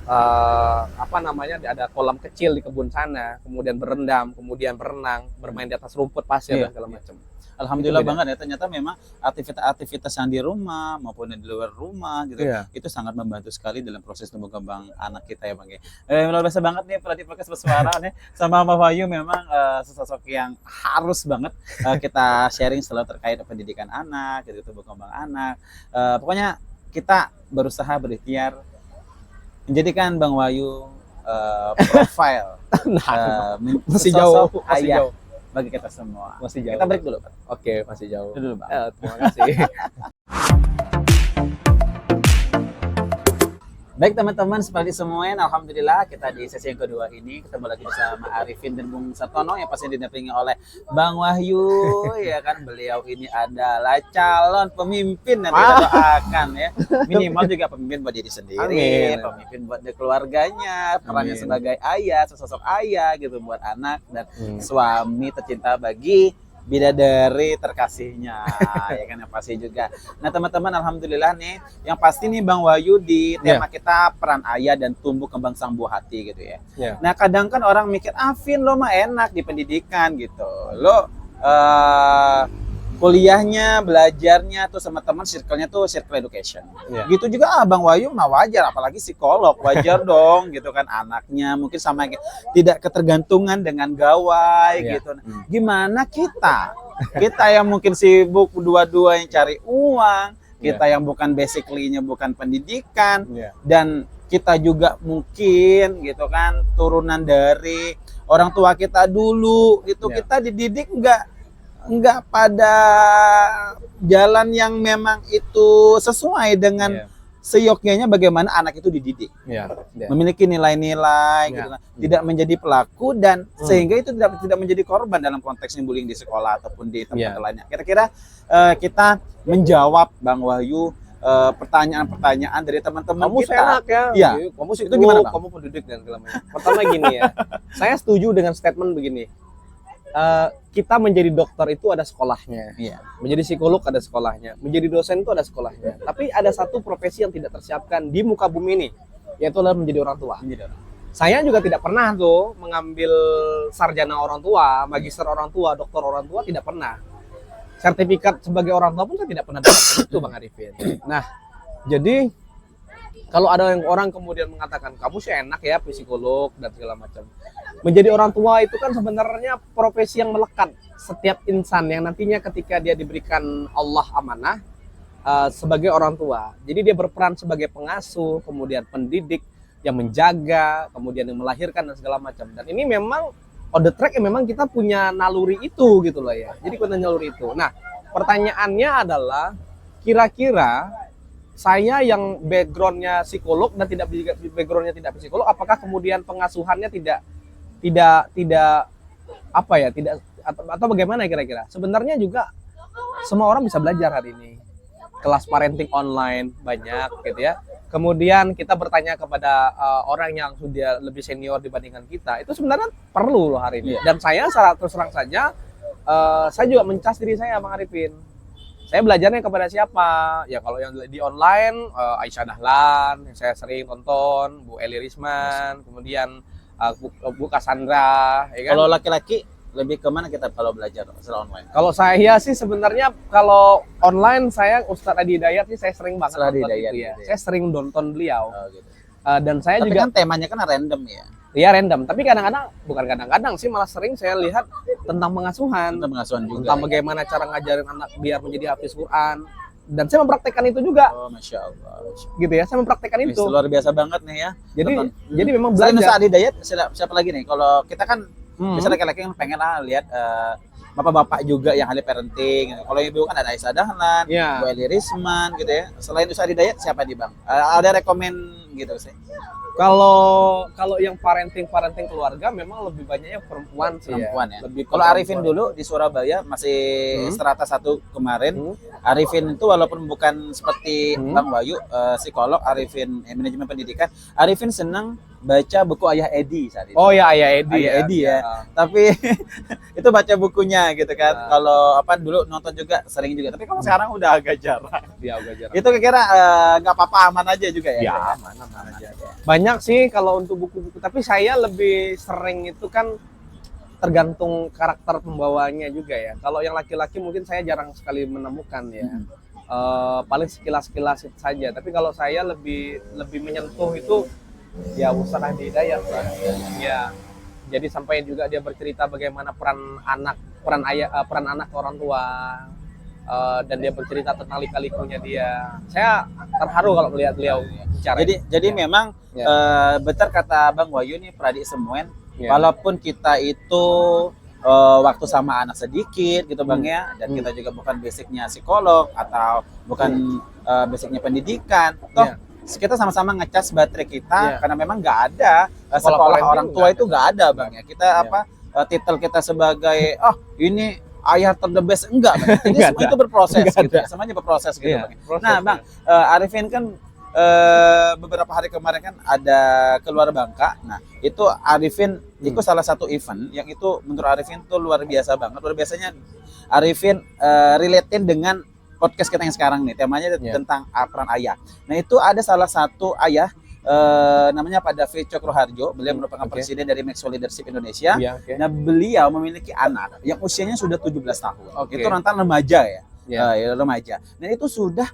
ada kolam kecil di kebun sana, kemudian berendam, kemudian berenang, bermain di atas rumput pasir dan segala macam.
Alhamdulillah banget ya, ternyata memang aktivitas yang di rumah maupun di luar rumah gitu itu sangat membantu sekali dalam proses tumbuh kembang anak kita ya Bang ya. Luar biasa banget nih Pelatih Podcast Bersuara nih sama Mbak Wahyu, memang sosok yang harus banget kita sharing selalu terkait pendidikan anak, gitu, tumbuh kembang anak. Pokoknya kita berusaha berikhtiar menjadikan Bang Wahyu profile
masih jauh,
ayah bagi kita semua.
Masih jauh.
Kita break dulu, Pak.
Oke, masih jauh.
Dulu, Bang.
Terima kasih.
Baik teman-teman, seperti semuanya, alhamdulillah kita di sesi yang kedua ini ketemu lagi bersama Arifin dan Bung Sartono yang pasti didampingi oleh Bang Wahyu. Ya kan, beliau ini adalah calon pemimpin yang kita doakan ya. Minimal juga pemimpin buat diri sendiri, pemimpin buat keluarganya, perannya sebagai ayah, sosok ayah gitu buat anak dan suami tercinta bagi bidadari terkasihnya, ya kan, yang pasti juga. Nah teman-teman, alhamdulillah nih, yang pasti nih Bang Wahyu di tema kita peran ayah dan tumbuh kembang sang buah hati gitu ya. Nah kadang kan orang mikir, Vin lo mah enak di pendidikan gitu, lo kuliahnya, belajarnya tuh sama teman, circle-nya tuh circle education. Gitu juga Bang Wahyu mah wajar, apalagi psikolog, wajar dong gitu kan, anaknya mungkin sama tidak ketergantungan dengan gawai gitu. Gimana kita yang mungkin sibuk dua-dua yang cari uang, kita yang bukan basically-nya bukan pendidikan, dan kita juga mungkin gitu kan turunan dari orang tua kita dulu gitu, kita dididik enggak pada jalan yang memang itu sesuai dengan seyogyanya bagaimana anak itu dididik, memiliki nilai-nilai, gitu kan. Tidak menjadi pelaku dan sehingga itu tidak menjadi korban dalam konteksnya bullying di sekolah ataupun di tempat lainnya. Kira-kira kita menjawab Bang Wahyu pertanyaan-pertanyaan dari teman-teman
kamu
kita.
Enak ya.
Iya.
Kamu
itu gimana, Bang?
Kamu pendidik dan segala macam. Pertama gini ya. Saya setuju dengan statement begini. Kita menjadi dokter itu ada sekolahnya.
Iya.
Menjadi psikolog ada sekolahnya. Menjadi dosen itu ada sekolahnya. Tapi ada satu profesi yang tidak tersiapkan di muka bumi ini, yaitu adalah menjadi orang tua. Saya juga tidak pernah tuh mengambil sarjana orang tua, magister orang tua, dokter orang tua, tidak pernah. Sertifikat sebagai orang tua pun saya tidak pernah dapat itu, Bang Arifin. Nah, jadi kalau ada yang orang kemudian mengatakan kamu sih enak ya psikolog dan segala macam. Menjadi orang tua itu kan sebenarnya profesi yang melekat setiap insan yang nantinya ketika dia diberikan Allah amanah sebagai orang tua. Jadi dia berperan sebagai pengasuh, kemudian pendidik yang menjaga, kemudian yang melahirkan dan segala macam. Dan ini memang on the track memang kita punya naluri itu gitu loh ya. Jadi punya naluri itu. Nah, pertanyaannya adalah kira-kira saya yang backgroundnya psikolog dan tidak backgroundnya tidak psikolog, apakah kemudian pengasuhannya tidak apa ya, tidak atau bagaimana kira-kira? Sebenarnya juga semua orang bisa belajar hari ini. Kelas parenting online banyak gitu ya. Kemudian kita bertanya kepada orang yang sudah lebih senior dibandingkan kita, itu sebenarnya perlu loh hari ini. Dan saya secara terus terang saja, saya juga mencas diri saya, Bang Arifin. Saya belajarnya kepada siapa? Ya kalau yang di online, Aisyah Dahlan, yang saya sering tonton, Bu Eli Risman, kemudian Bu Cassandra. Ya kan? Kalau
laki-laki lebih kemana kita kalau belajar secara online?
Kalau saya sih sebenarnya kalau online saya Ustadz Adi Hidayat sih saya sering banget nonton itu ya. Saya sering nonton beliau.
Gitu.
Dan saya
tapi
juga
kan temanya kan random ya.
Iya random, tapi kadang-kadang bukan kadang-kadang sih malah sering saya lihat tentang pengasuhan.
Tentang pengasuhan juga.
Tentang bagaimana cara ngajarin anak biar menjadi hafiz Quran. Dan saya mempraktekkan itu juga.
Oh, Masya Allah.
Gitu ya, saya mempraktekkan itu.
Luar biasa banget nih ya.
Jadi memang belajar.
Selain Ustadz Adi Hidayat, siapa lagi nih? Kalau kita kan misalnya laki-laki yang pengen lihat bapak-bapak juga yang ahli parenting. Kalau ibu kan ada Aisyah Dahlan, Bu Eli Risman gitu ya. Selain Ustadz Adi Hidayat siapa nih, Bang? Ada rekomen gitu sih?
Kalau yang parenting keluarga memang lebih banyaknya perempuan sih ya.
Kalau Arifin dulu di Surabaya masih strata 1 kemarin. Arifin itu walaupun bukan seperti Bang Wahyu psikolog, Arifin manajemen pendidikan, Arifin senang baca buku Ayah Edi saat itu.
Oh ya Ayah Edi
ya. Tapi itu baca bukunya gitu kan. Kalau dulu nonton juga sering juga. Tapi kalau sekarang udah agak jarang. Itu kira-kira nggak apa-apa, aman aja juga ya?
Ya aman aja. Banyak sih kalau untuk buku-buku. Tapi saya lebih sering itu kan tergantung karakter pembawanya juga ya. Kalau yang laki-laki mungkin saya jarang sekali menemukan ya. Paling sekilas-sekilas saja. Tapi kalau saya lebih menyentuh itu ya Ustadz Adi Hidayat ya. Jadi sampai juga dia bercerita bagaimana peran anak orang tua, dan dia bercerita tentang lika-likunya dia. Saya terharu kalau melihat beliau bicara.
Jadi memang betul kata Bang Wahyu nih, Pradi Semuen, walaupun kita itu waktu sama anak sedikit gitu Bang ya, dan kita juga bukan basicnya psikolog atau bukan basicnya pendidikan, toh kita sama-sama ngecas baterai kita karena memang nggak ada sekolah orang tua itu nggak ada Bang ya. Kita titel kita sebagai ini ayah terdebes enggak Bang. Ini semua itu berproses gitu. Semuanya berproses gitu Bang. Nah Bang, Arifin kan beberapa hari kemarin kan ada keluar Bangka. Nah itu Arifin ikut salah satu event yang itu menurut Arifin tuh luar biasa banget. Luar biasanya Arifin relatein dengan podcast kita yang sekarang nih, temanya tentang peran ayah. Nah itu ada salah satu ayah namanya Pak David Cokroharjo. Beliau merupakan presiden dari Maxwell Leadership Indonesia. Nah beliau memiliki anak yang usianya sudah 17 tahun. Itu rentan remaja ya, remaja. Dan itu sudah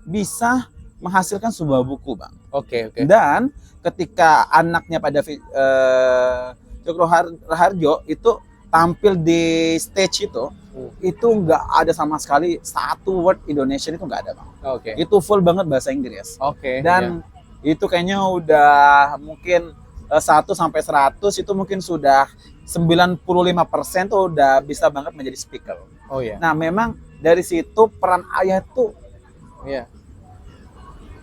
bisa menghasilkan sebuah buku Bang. Dan ketika anaknya Pak David Cokroharjo itu tampil di stage itu nggak ada sama sekali satu word Indonesian, itu nggak ada Bang. Itu full banget bahasa Inggris. Dan itu kayaknya udah mungkin 1 sampai 100 itu mungkin sudah 95% tuh udah bisa banget menjadi speaker. Nah memang dari situ peran ayah tuh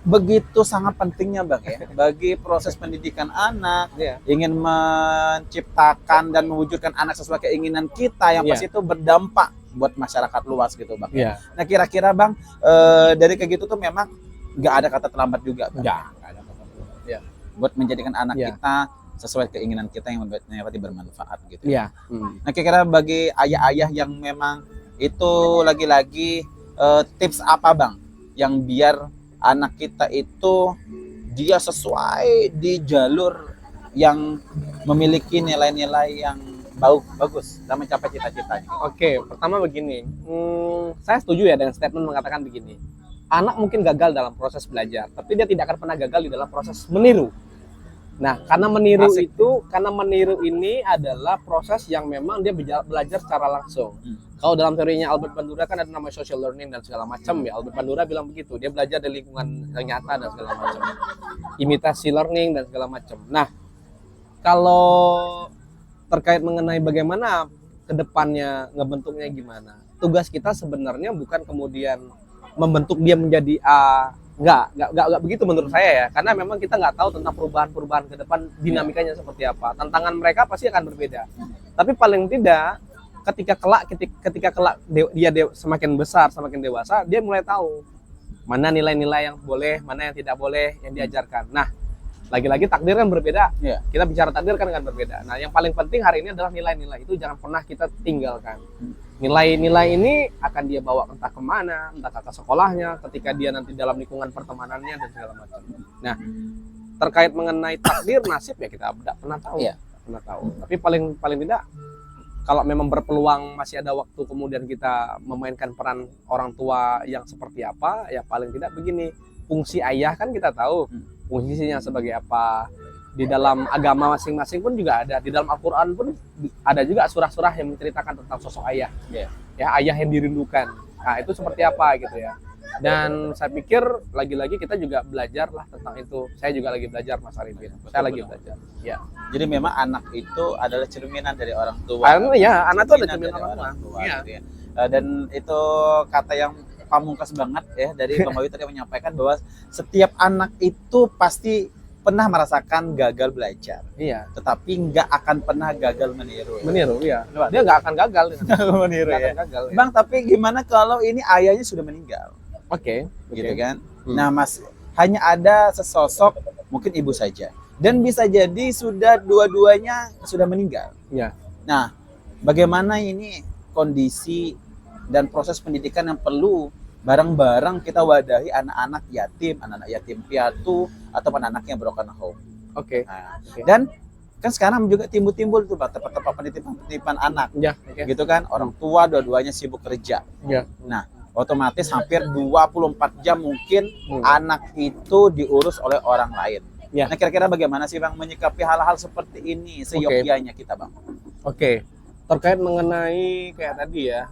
begitu sangat pentingnya Bang ya bagi proses pendidikan anak, ingin menciptakan dan mewujudkan anak sesuai keinginan kita yang pasti itu berdampak buat masyarakat luas gitu Bang. Nah kira-kira Bang dari kayak gitu tuh memang nggak ada kata terlambat juga Bang.
Nggak ada kata terlambat.
Buat menjadikan anak kita sesuai keinginan kita yang bermanfaat gitu. Nah kira-kira bagi ayah-ayah yang memang itu lagi-lagi tips apa Bang yang biar anak kita itu dia sesuai di jalur yang memiliki nilai-nilai yang bagus dan mencapai cita-citanya.
Oke, pertama begini, saya setuju ya dengan statement mengatakan begini, anak mungkin gagal dalam proses belajar, tapi dia tidak akan pernah gagal di dalam proses meniru. Nah, karena meniru ini adalah proses yang memang dia belajar secara langsung. Kalau dalam teorinya Albert Bandura kan ada namanya social learning dan segala macam ya. Albert Bandura bilang begitu, dia belajar dari lingkungan yang nyata dan segala macam. Imitasi learning dan segala macam. Nah, kalau terkait mengenai bagaimana kedepannya ngebentuknya gimana, tugas kita sebenarnya bukan kemudian membentuk dia menjadi A. Nggak begitu menurut saya ya, karena memang kita nggak tahu tentang perubahan ke depan dinamikanya seperti apa. Tantangan mereka pasti akan berbeda. Tapi paling tidak ketika kelak dia semakin besar, semakin dewasa, dia mulai tahu mana nilai-nilai yang boleh, mana yang tidak boleh yang diajarkan. Nah, lagi-lagi takdir kan berbeda. Kita bicara takdir kan berbeda. Nah, yang paling penting hari ini adalah nilai-nilai itu jangan pernah kita tinggalkan. Nilai-nilai ini akan dia bawa entah kemana, entah ke sekolahnya, ketika dia nanti dalam lingkungan pertemanannya dan segala macam. Nah, terkait mengenai takdir nasib ya kita tidak pernah tahu. Pernah tahu. Tapi paling tidak kalau memang berpeluang masih ada waktu kemudian kita memainkan peran orang tua yang seperti apa, ya paling tidak begini, fungsi ayah kan kita tahu fungsinya sebagai apa. Di dalam agama masing-masing pun juga ada, di dalam Al-Quran pun ada juga surah-surah yang menceritakan tentang sosok ayah, ya ayah yang dirindukan. Nah itu seperti apa gitu ya. Dan saya pikir lagi-lagi kita juga belajar lah tentang itu. Saya juga lagi belajar Mas Arifin. Saya lagi belajar. Ya.
Jadi memang anak itu adalah cerminan dari orang tua.
Ya, anak itu ada cerminan orang tua.
Gitu ya. Dan itu kata yang pamungkas banget ya dari Bang Bayu tadi menyampaikan bahwa setiap anak itu pasti pernah merasakan gagal belajar. Tetapi nggak akan pernah gagal meniru.
Dia nggak akan gagal
meniru ya. Gagal, Bang, tapi gimana kalau ini ayahnya sudah meninggal? Gitu kan. Nah, Mas, hanya ada sesosok mungkin ibu saja. Dan bisa jadi sudah dua-duanya sudah meninggal. Nah, bagaimana ini kondisi dan proses pendidikan yang perlu bareng-bareng kita wadahi anak-anak yatim piatu, atau anak-anak yang broken home. Dan kan sekarang juga timbul tuh tempat-tempat penitipan anak. Gitu kan, orang tua dua-duanya sibuk kerja. Nah, otomatis hampir 24 jam mungkin anak itu diurus oleh orang lain. Nah, kira-kira bagaimana sih Bang menyikapi hal-hal seperti ini seyogyanya kita Bang?
Terkait mengenai kayak tadi ya,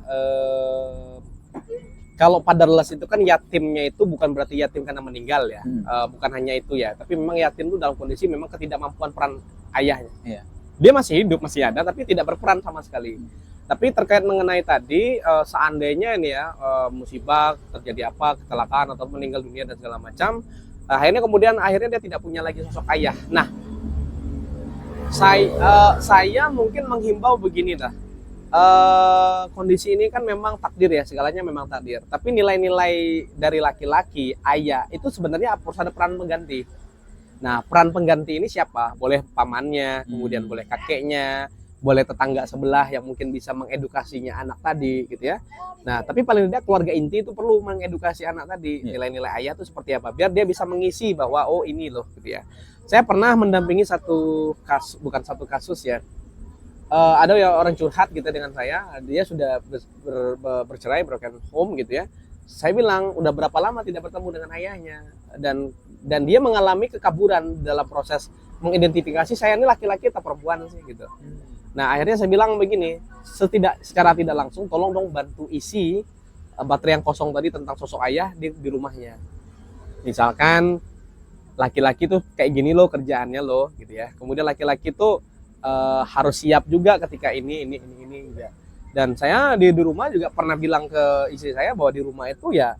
kalau fatherless itu kan yatimnya itu bukan berarti yatim karena meninggal ya, bukan hanya itu ya, tapi memang yatim itu dalam kondisi memang ketidakmampuan peran ayahnya. Dia masih hidup, masih ada, tapi tidak berperan sama sekali. Tapi terkait mengenai tadi, seandainya ini ya musibah terjadi apa, kecelakaan atau meninggal dunia dan segala macam, akhirnya dia tidak punya lagi sosok ayah. Nah, saya mungkin menghimbau begini dah. Kondisi ini kan memang takdir ya, segalanya memang takdir. Tapi nilai-nilai dari laki-laki, ayah itu sebenarnya harus ada peran pengganti. Nah, peran pengganti ini siapa? Boleh pamannya, kemudian boleh kakeknya, boleh tetangga sebelah yang mungkin bisa mengedukasinya anak tadi gitu ya. Nah, tapi paling tidak keluarga inti itu perlu mengedukasi anak tadi, nilai-nilai ayah itu seperti apa, biar dia bisa mengisi bahwa oh ini loh gitu ya. Saya pernah mendampingi bukan satu kasus ya. Ada ya orang curhat gitu dengan saya, dia sudah bercerai, broken home gitu ya. Saya bilang udah berapa lama tidak bertemu dengan ayahnya, dan dia mengalami kekaburan dalam proses mengidentifikasi saya ini laki-laki atau perempuan sih gitu. Nah, akhirnya saya bilang begini, secara tidak langsung tolong dong bantu isi baterai yang kosong tadi tentang sosok ayah di rumahnya. Misalkan laki-laki tuh kayak gini loh kerjaannya loh gitu ya. Kemudian laki-laki tuh harus siap juga ketika ini gitu ya. Dan saya di rumah juga pernah bilang ke istri saya bahwa di rumah itu ya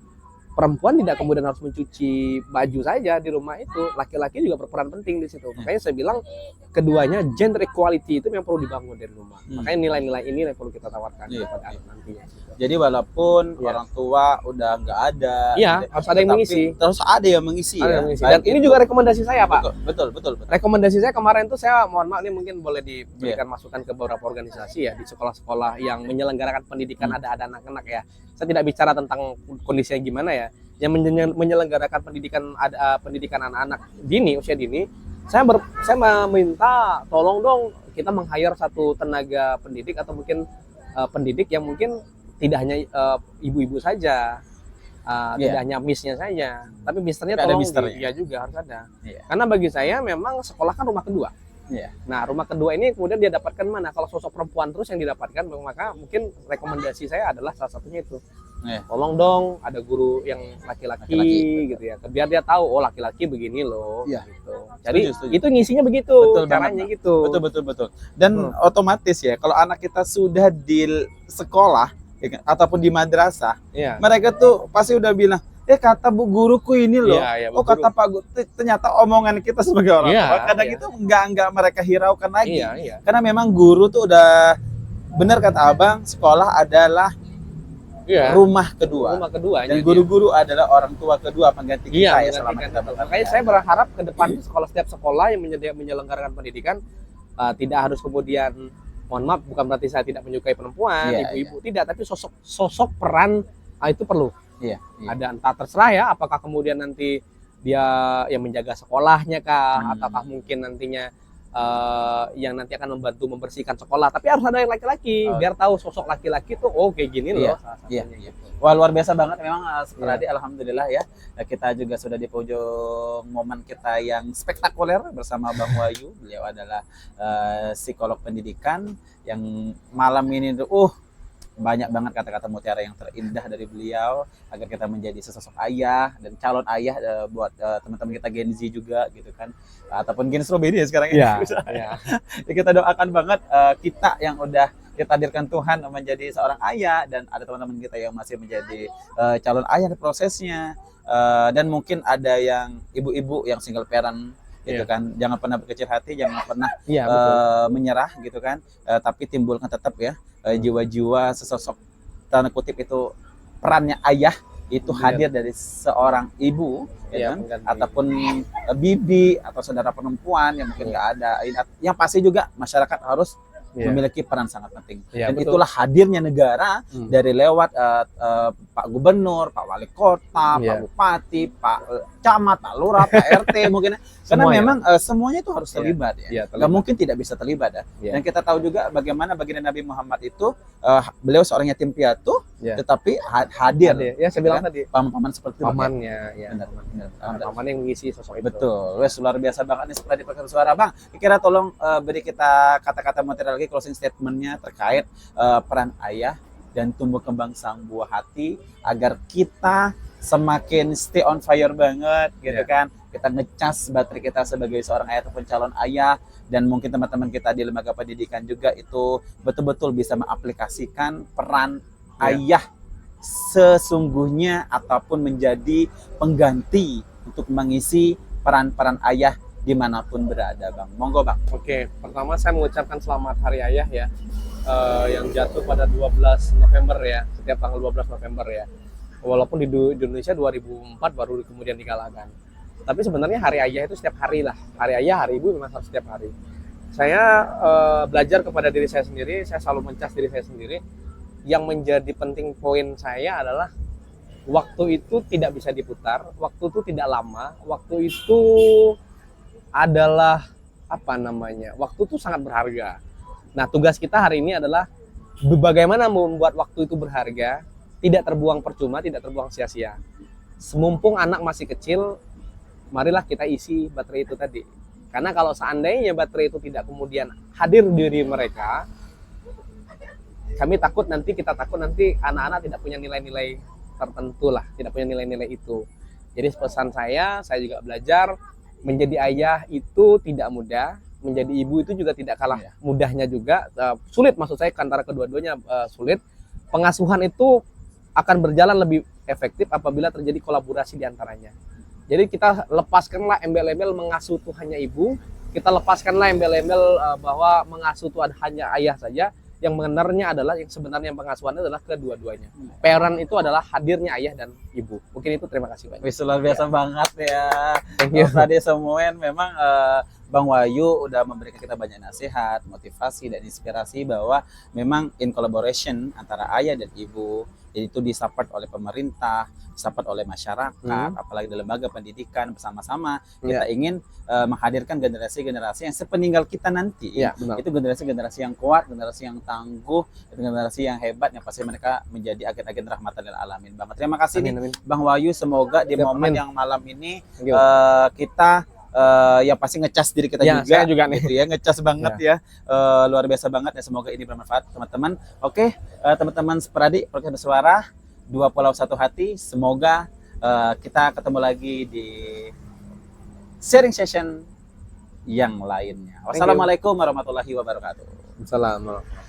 perempuan tidak kemudian harus mencuci baju saja di rumah itu, laki-laki juga berperan penting di situ. Makanya saya bilang keduanya gender equality itu memang perlu dibangun dari rumah. Makanya nilai-nilai ini yang perlu kita tawarkan kepada anak nantinya.
Jadi walaupun orang tua udah nggak ada,
harus ada yang mengisi.
Terus ada yang mengisi.
Dan ini juga rekomendasi saya, Pak.
Betul.
Rekomendasi saya kemarin tuh, saya mohon maaf ini mungkin boleh diberikan masukan ke beberapa organisasi ya di sekolah-sekolah yang menyelenggarakan pendidikan ada anak-anak ya. Saya tidak bicara tentang kondisinya gimana ya. Yang menyelenggarakan pendidikan anak-anak dini, usia dini, saya meminta tolong dong kita meng-hire satu tenaga pendidik atau mungkin pendidik yang mungkin tidak hanya ibu-ibu saja, tidak hanya miss-nya saja, tapi misternya tolong dia juga harus ada. Karena bagi saya memang sekolah kan rumah kedua. Nah, rumah kedua ini kemudian dia dapatkan mana? Kalau sosok perempuan terus yang didapatkan, maka mungkin rekomendasi saya adalah salah satunya itu. Tolong dong ada guru yang laki-laki gitu ya, biar dia tahu oh laki-laki begini loh gitu. Jadi itu ngisinya begitu, caranya gitu.
Betul. Dan otomatis ya kalau anak kita sudah di sekolah ataupun di madrasah, mereka tuh pasti udah bilang, kata bu guruku ini loh, kata pak guru, ternyata omongan kita sebagai orang tua kadang itu enggak mereka hiraukan lagi, karena memang guru tuh udah benar kata abang, sekolah adalah rumah kedua, dan guru-guru adalah orang tua kedua pengganti kita ya selama kita bekerja.
Makanya saya berharap ke depan setiap sekolah yang menyelenggarakan pendidikan tidak harus kemudian, mohon maaf bukan berarti saya tidak menyukai perempuan, ibu-ibu tidak, tapi sosok peran itu perlu. Ada entah terserah ya, apakah kemudian nanti dia yang menjaga sekolahnya kah, ataukah mungkin nantinya yang nanti akan membantu membersihkan sekolah, tapi harus ada yang laki-laki biar tahu sosok laki-laki tuh kayak gini loh.
Wah, luar biasa banget memang Supradi. Alhamdulillah ya, kita juga sudah di pojok momen kita yang spektakuler bersama Bang Wahyu. Beliau adalah psikolog pendidikan yang malam ini banyak banget kata-kata mutiara yang terindah dari beliau agar kita menjadi sesosok ayah dan calon ayah buat teman-teman kita Gen Z juga gitu kan, ataupun Gen Strawberry ya sekarang ini. Ya, kita doakan banget kita yang udah ditakdirkan Tuhan menjadi seorang ayah, dan ada teman-teman kita yang masih menjadi calon ayah di prosesnya, dan mungkin ada yang ibu-ibu yang single parent gitu kan, jangan pernah berkecil hati, jangan pernah menyerah gitu kan, tapi timbulkan tetap ya jiwa-jiwa sesosok tanda kutip itu perannya ayah itu hadir dari seorang ibu ya kan? Ataupun bibi atau saudara perempuan yang mungkin nggak ada, yang pasti juga masyarakat harus memiliki peran sangat penting, dan itulah hadirnya negara dari lewat Pak Gubernur, Pak Wali Kota, Pak Bupati, Pak Camat, Pak Lurah, Pak RT mungkin, karena memang semuanya itu harus terlibat nggak mungkin tidak bisa terlibat dan kita tahu juga bagaimana baginda Nabi Muhammad itu beliau seorang yatim piatu tetapi hadir
saya bilang tadi
paman-paman seperti
pamannya paman yang mengisi sosok itu.
Betul, luar biasa banget nih setelah dipakai suara Bang. Kira tolong beri kita kata-kata material lagi, closing statementnya terkait peran ayah dan tumbuh kembang sang buah hati agar kita semakin stay on fire banget gitu kan, kita ngecas baterai kita sebagai seorang ayah ataupun calon ayah, dan mungkin teman-teman kita di lembaga pendidikan juga itu betul-betul bisa mengaplikasikan peran ayah sesungguhnya ataupun menjadi pengganti untuk mengisi peran-peran ayah dimanapun berada Bang. Monggo Bang.
Oke, pertama saya mengucapkan selamat Hari Ayah ya, yang jatuh pada 12 November ya, setiap tanggal 12 November ya. Walaupun di Indonesia 2004 baru kemudian digalakan. Tapi sebenarnya Hari Ayah itu setiap hari lah. Hari Ayah, Hari Ibu memang harus setiap hari. Saya belajar kepada diri saya sendiri, saya selalu mencas diri saya sendiri. Yang menjadi penting poin saya adalah waktu itu tidak bisa diputar, waktu itu tidak lama, waktu itu adalah waktu itu sangat berharga. Nah, tugas kita hari ini adalah bagaimana membuat waktu itu berharga, tidak terbuang percuma, tidak terbuang sia-sia. Semumpung anak masih kecil, marilah kita isi baterai itu tadi. Karena kalau seandainya baterai itu tidak kemudian hadir di diri mereka, kita takut nanti anak-anak tidak punya nilai-nilai tertentu lah, tidak punya nilai-nilai itu. Jadi pesan saya juga belajar menjadi ayah itu tidak mudah, menjadi ibu itu juga tidak kalah mudahnya juga, sulit maksud saya, antara kedua-duanya sulit. Pengasuhan itu akan berjalan lebih efektif apabila terjadi kolaborasi di antaranya. Jadi kita lepaskanlah embel-embel mengasuh itu hanya ibu, kita lepaskanlah embel-embel bahwa mengasuh itu hanya ayah saja. Yang benarnya adalah, yang sebenarnya pengasuhannya adalah kedua-duanya. Parent itu adalah hadirnya ayah dan ibu. Mungkin itu, terima kasih banyak.
Wis, luar biasa banget ya.
Thank you.
Tadi semuanya memang Bang Wahyu udah memberikan kita banyak nasihat, motivasi dan inspirasi bahwa memang in collaboration antara ayah dan ibu, jadi itu disupport oleh pemerintah, disupport oleh masyarakat, apalagi dalam lembaga pendidikan, bersama-sama kita ingin menghadirkan generasi-generasi yang sepeninggal kita nanti.
Benar.
Itu generasi-generasi yang kuat, generasi yang tangguh, generasi yang hebat, yang pasti mereka menjadi agen-agen rahmatan lil alamin. Bang, terima kasih nih Bang Wahyu, semoga di momen yang malam ini kita ya pasti ngecas diri kita juga.
Saya juga nih.
Gitu ya, ngecas banget ya. Luar biasa banget ya, semoga ini bermanfaat teman-teman. Oke, teman-teman Seperadi Podcast Bersuara, Dua Pulau Satu Hati, semoga kita ketemu lagi di sharing session yang lainnya. Wassalamualaikum warahmatullahi wabarakatuh.
Assalamualaikum.